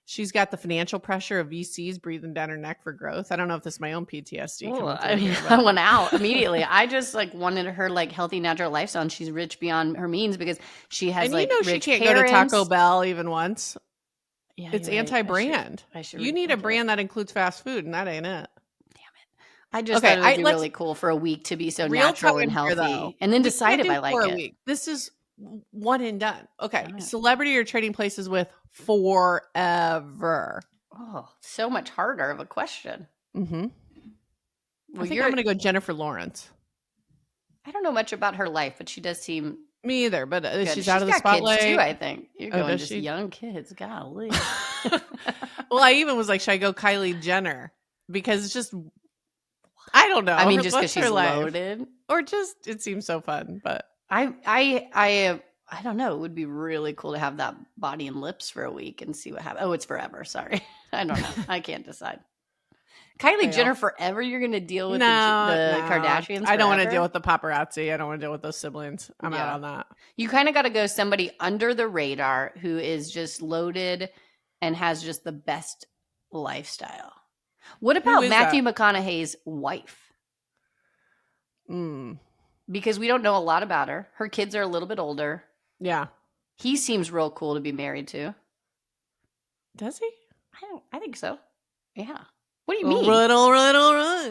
She's got the financial pressure of VCs breathing down her neck for growth. I don't know if this is my own PTSD. I went out immediately. I just like wanted her like healthy, natural lifestyle, and she's rich beyond her means because she has rich she can't parents. go to Taco Bell even once. Yeah, it's anti-brand. You need a brand that includes fast food, and that ain't it. Damn it! I just thought it would be really cool for a week to be so natural and healthy, and then decide if I like it. Week. This is one and done. Okay, celebrity you're trading places with forever. Oh, so much harder of a question. Mm-hmm. Well, I think I'm going to go Jennifer Lawrence. I don't know much about her life, but she does seem... Me either, but she's out of the spotlight. Kids too, I think. You're going just young kids. Golly. Well, I even was like, should I go Kylie Jenner? Because it's just... I don't know. I mean, just because she's loaded? Or just, it seems so fun, but... I don't know. It would be really cool to have that body and lips for a week and see what happens. Oh, it's forever. Sorry. I don't know. I can't decide. Kylie Jenner forever? You're going to deal with the Kardashians forever? I don't want to deal with the paparazzi. I don't want to deal with those siblings. I'm out on that. You kind of got to go somebody under the radar who is just loaded and has just the best lifestyle. What about Matthew McConaughey's wife? Because we don't know a lot about her. Her kids are a little bit older. Yeah. He seems real cool to be married to. Does he? I think so. Yeah. What do you mean? Run.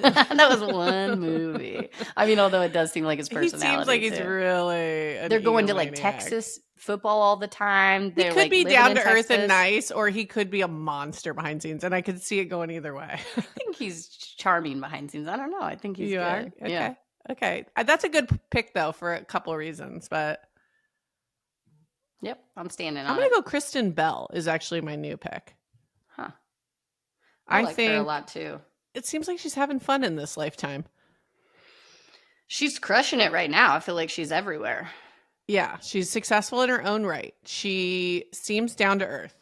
That was one movie. I mean, although it does seem like his personality. He seems like he's really They're going to like Texas football all the time. He could be down to earth and nice, or he could be a monster behind scenes, and I could see it going either way. I think he's charming behind scenes. I don't know. I think he's good. Okay. Yeah. Okay. That's a good pick, though, for a couple of reasons, but... Yep, I'm standing on I'm going to go Kristen Bell is actually my new pick. Huh. I like her a lot, too. It seems like she's having fun in this lifetime. She's crushing it right now. I feel like she's everywhere. Yeah, she's successful in her own right. She seems down to earth.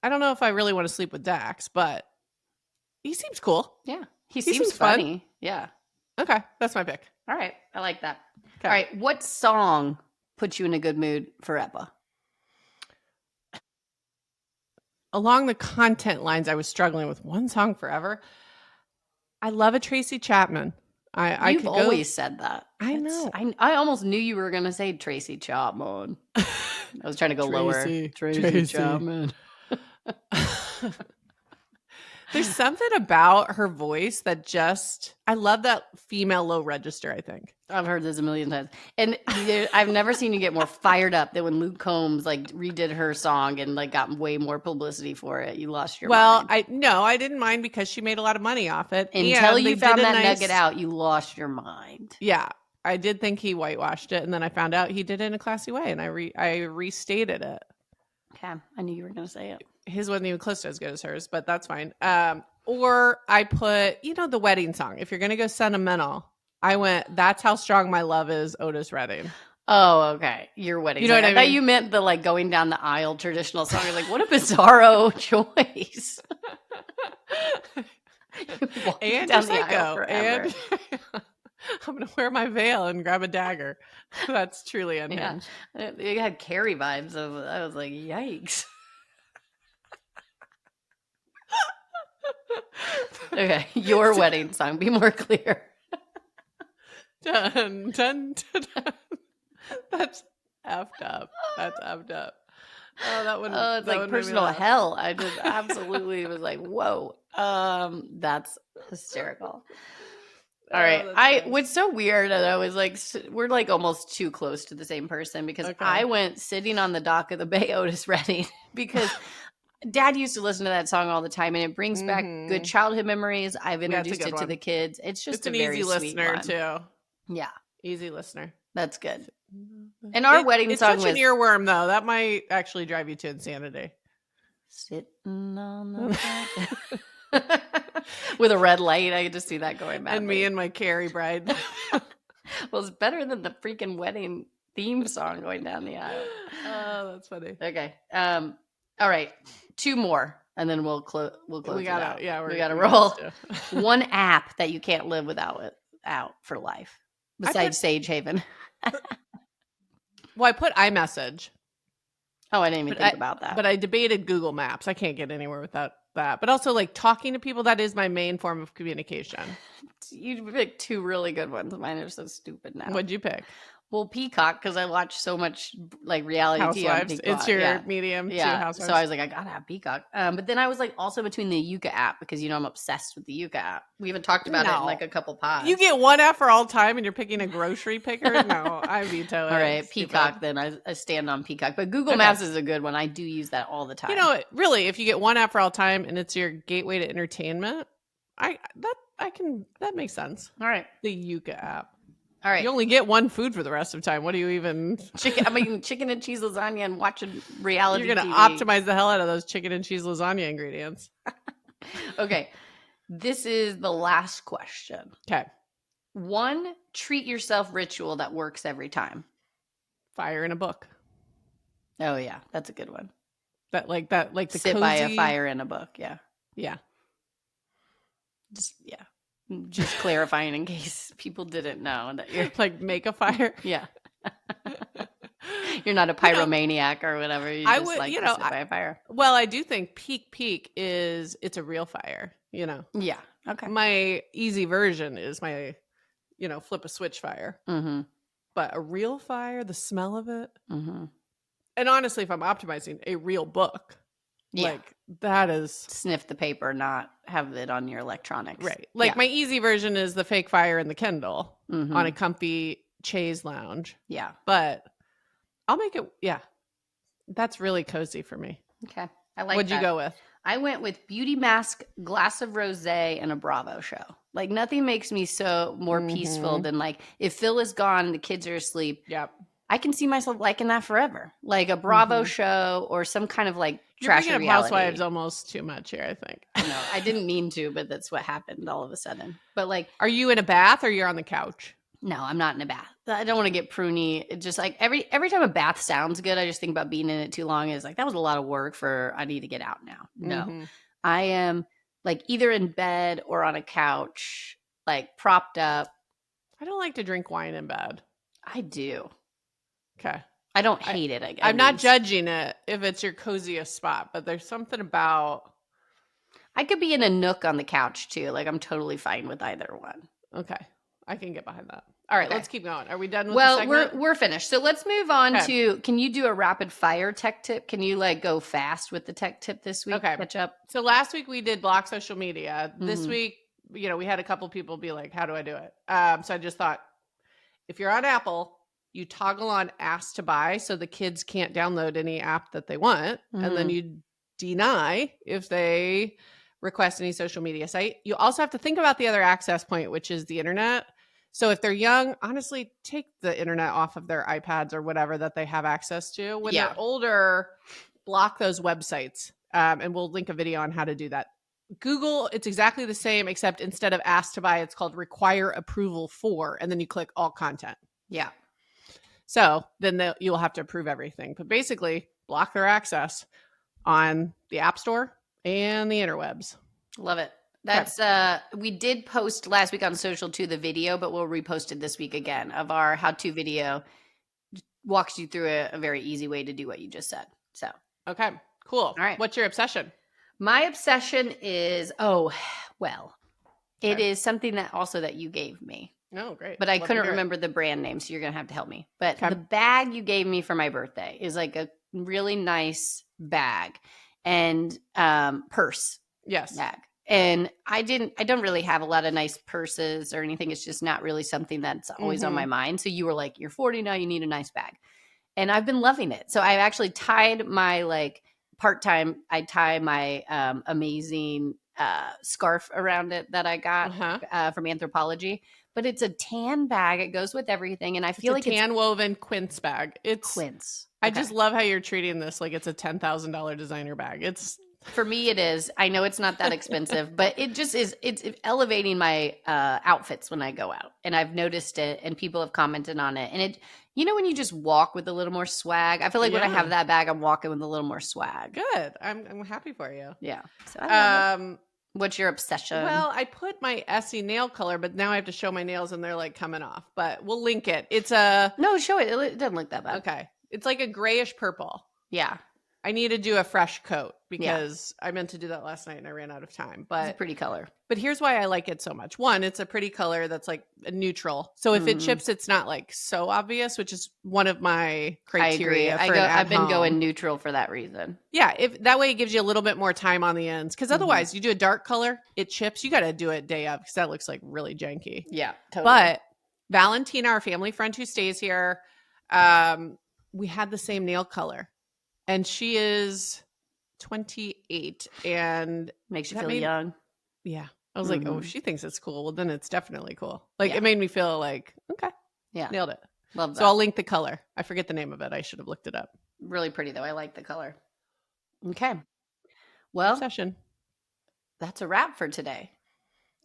I don't know if I really want to sleep with Dax, but he seems cool. Yeah. He seems funny. Fun. Yeah. Okay. That's my pick. All right. I like that. Okay. All right. What song puts you in a good mood for Epa? Along the content lines, I was struggling with one song forever. I love a Tracy Chapman. You've always said that. I know. I almost knew you were going to say Tracy Chapman. I was trying to go lower. Tracy Chapman. There's something about her voice that just, I love that female low register, I think. I've heard this a million times. And I've never seen you get more fired up than when Luke Combs like redid her song and like got way more publicity for it. You lost your mind. I didn't mind because she made a lot of money off it. Until you found that nugget out, you lost your mind. Yeah. I did think he whitewashed it, and then I found out he did it in a classy way, and I restated it. Okay. I knew you were going to say it. His wasn't even close to as good as hers, but that's fine. Or I put, the wedding song. If you're going to go sentimental, I went, That's How Strong My Love Is, Otis Redding. Oh, okay. Your wedding song. What I mean? thought you meant the like going down the aisle traditional song. You're like, what a bizarro choice. And down the aisle forever. And I'm going to wear my veil and grab a dagger. That's truly unhinged. Yeah. It had Carrie vibes. I was like, yikes. Okay, your wedding song. Be more clear. Dun, dun, dun, dun. That's effed up. That's effed up. Oh, that one. Oh, it's like personal hell. I just absolutely was like, whoa. That's hysterical. All right. What's so weird, and I was like, we're like almost too close to the same person because I went Sitting on the Dock of the Bay, Otis Redding, because Dad used to listen to that song all the time, and it brings back good childhood memories. I've introduced it to the kids. It's just a very easy listener one. Too. Yeah, easy listener. That's good. And our wedding song was such an earworm, though. That might actually drive you to insanity. Sitting on the with a red light, I could just see that going back. And me and my Carrie bride. Well, it's better than the freaking wedding theme song going down the aisle. Oh, that's funny. Okay. All right. 2 more, and then we'll close. We gotta roll. One app that you can't live without for life, besides Sage Haven. Well, I put iMessage. Oh, I didn't even think about that. But I debated Google Maps. I can't get anywhere without that. But also, like, talking to people, that is my main form of communication. You picked 2 really good ones. Mine are so stupid now. What'd you pick? Well, Peacock, because I watch so much like reality Housewives. TV on Peacock. It's your medium. Yeah. Housewives. So I was like, I gotta have Peacock. But then I was like, also between the Yuka app, because I'm obsessed with the Yuka app. We haven't talked about it in like a couple pods. You get one app for all time, and you're picking a grocery picker. No, I veto it. All right, Peacock. Then I stand on Peacock, but Google Maps is a good one. I do use that all the time. Really, if you get one app for all time, and it's your gateway to entertainment, that makes sense. All right, the Yuka app. All right. You only get one food for the rest of the time. What do you even... chicken and cheese lasagna and watching reality You're going to TV. optimize the hell out of those chicken and cheese lasagna ingredients. Okay. This is the last question. Okay. 1 treat yourself ritual that works every time. Fire in a book. Oh, yeah. That's a good one. That like the sit cozy... by a fire in a book. Yeah. Yeah. Just clarifying in case people didn't know that you're like make a fire. Yeah. You're not a pyromaniac or whatever. You just to sit by a fire. Well, I do think peak is it's a real fire, Yeah. Okay. My easy version is my, flip a switch fire. Mm-hmm. But a real fire, the smell of it. Mm-hmm. And honestly, if I'm optimizing a real book, like that is sniff the paper, not have it on your electronics. Right. Like my easy version is the fake fire in the Kindle on a comfy chaise lounge. Yeah. But I'll make it. Yeah. That's really cozy for me. Okay. I like What'd you go with? I went with beauty mask, glass of rosé, and a Bravo show. Like nothing makes me so more peaceful than like if Phil is gone, the kids are asleep. Yep. I can see myself liking that forever. Like a Bravo show or some kind of like trashy reality. Housewives almost too much here, I think. No, I didn't mean to, but that's what happened all of a sudden. But like, are you in a bath or you're on the couch? No, I'm not in a bath. I don't want to get pruny. It just like every time a bath sounds good, I just think about being in it too long. Is like that was a lot of work for I need to get out now. No, I am like either in bed or on a couch, like propped up. I don't like to drink wine in bed. I do. Okay. I don't hate it. I'm not judging it if it's your coziest spot, but there's something about. I could be in a nook on the couch too. Like I'm totally fine with either one. Okay. I can get behind that. All right, let's keep going. Are we done with the Well, segment? we're finished. So let's move on to, can you do a rapid fire tech tip? Can you like go fast with the tech tip this week? Okay. Catch up. So last week we did block social media. This week, you know, we had a couple people be like, how do I do it? So I just thought, if you're on Apple, you toggle on ask to buy so the kids can't download any app that they want. And then you deny if they request any social media site. You also have to think about the other access point, which is the internet. So if they're young, honestly, take the internet off of their iPads or whatever that they have access to. When they're older, block those websites. And we'll link a video on how to do that. Google, it's exactly the same, except instead of ask to buy, it's called require approval for, and then you click all content. Yeah. So then you'll have to approve everything. But basically, block their access on the App Store and the interwebs. Love it. That's we did post last week on social too, the video, but we'll repost it this week again of our how-to video. Walks you through a very easy way to do what you just said. So okay, cool. All right. What's your obsession? My obsession is it is something that you gave me. Oh, great. But I couldn't remember the brand name, so you're gonna have to help me. But the bag you gave me for my birthday is like a really nice bag and purse. Yes. Bag. And I don't really have a lot of nice purses or anything. It's just not really something that's always on my mind. So you were like, you're 40 now, you need a nice bag. And I've been loving it. So I've actually tied my like part-time, I tie my amazing scarf around it that I got from Anthropologie. But it's a tan bag. It goes with everything. And I feel like it's a tan woven quince bag. It's quince. I just love how you're treating this like it's a $10,000 designer bag. It's for me, it is. I know it's not that expensive, but it just is. It's elevating my outfits when I go out, and I've noticed it, and people have commented on it. And it, you know, when you just walk with a little more swag, I feel like when I have that bag, I'm walking with a little more swag. Good. I'm happy for you. Yeah. So I love it. What's your obsession? Well, I put my Essie nail color, but now I have to show my nails, and they're like coming off. But we'll link it. It's a show it. It doesn't look that bad. Okay. It's like a grayish purple. Yeah. I need to do a fresh coat because I meant to do that last night and I ran out of time. But it's a pretty color. But here's why I like it so much. One, it's a pretty color that's like a neutral. So if it chips, it's not like so obvious, which is one of my criteria. I've been going neutral for that reason. Yeah, if that way it gives you a little bit more time on the ends. Because otherwise, you do a dark color, it chips. You got to do it day of because that looks like really janky. Yeah, totally. But Valentina, our family friend who stays here, we had the same nail color. And she is 28 and makes you feel young. Yeah. I was like, oh, she thinks it's cool. Well, then it's definitely cool. Like it made me feel like, okay. Yeah. Nailed it. Love that. So I'll link the color. I forget the name of it. I should have looked it up. Really pretty though. I like the color. Okay. Well, that's a wrap for today.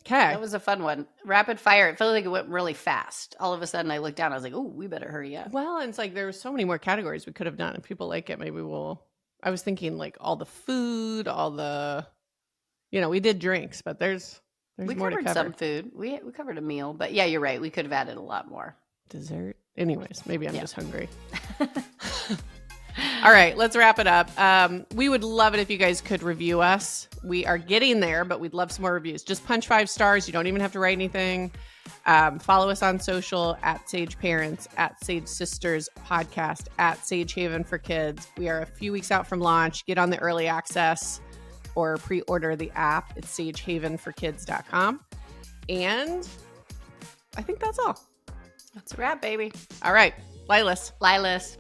Okay. That was a fun one. Rapid fire. It felt like it went really fast. All of a sudden I looked down. I was like, oh, we better hurry up. Well, and it's like there were so many more categories we could have done. If people like it, maybe I was thinking like all the food, all the, we did drinks, but there's we more to cover. Some food. We covered a meal, but yeah, you're right. We could have added a lot more. Dessert. Anyways, maybe I'm just hungry. All right, let's wrap it up. We would love it if you guys could review us. We are getting there, but we'd love some more reviews. Just punch 5 stars. You don't even have to write anything. Follow us on social at Sage Parents, at Sage Sisters Podcast, at Sage Haven for Kids. We are a few weeks out from launch. Get on the early access or pre-order the app. It's sagehavenforkids.com. And I think that's all. That's a wrap, baby. All right. Lilas. Lilas.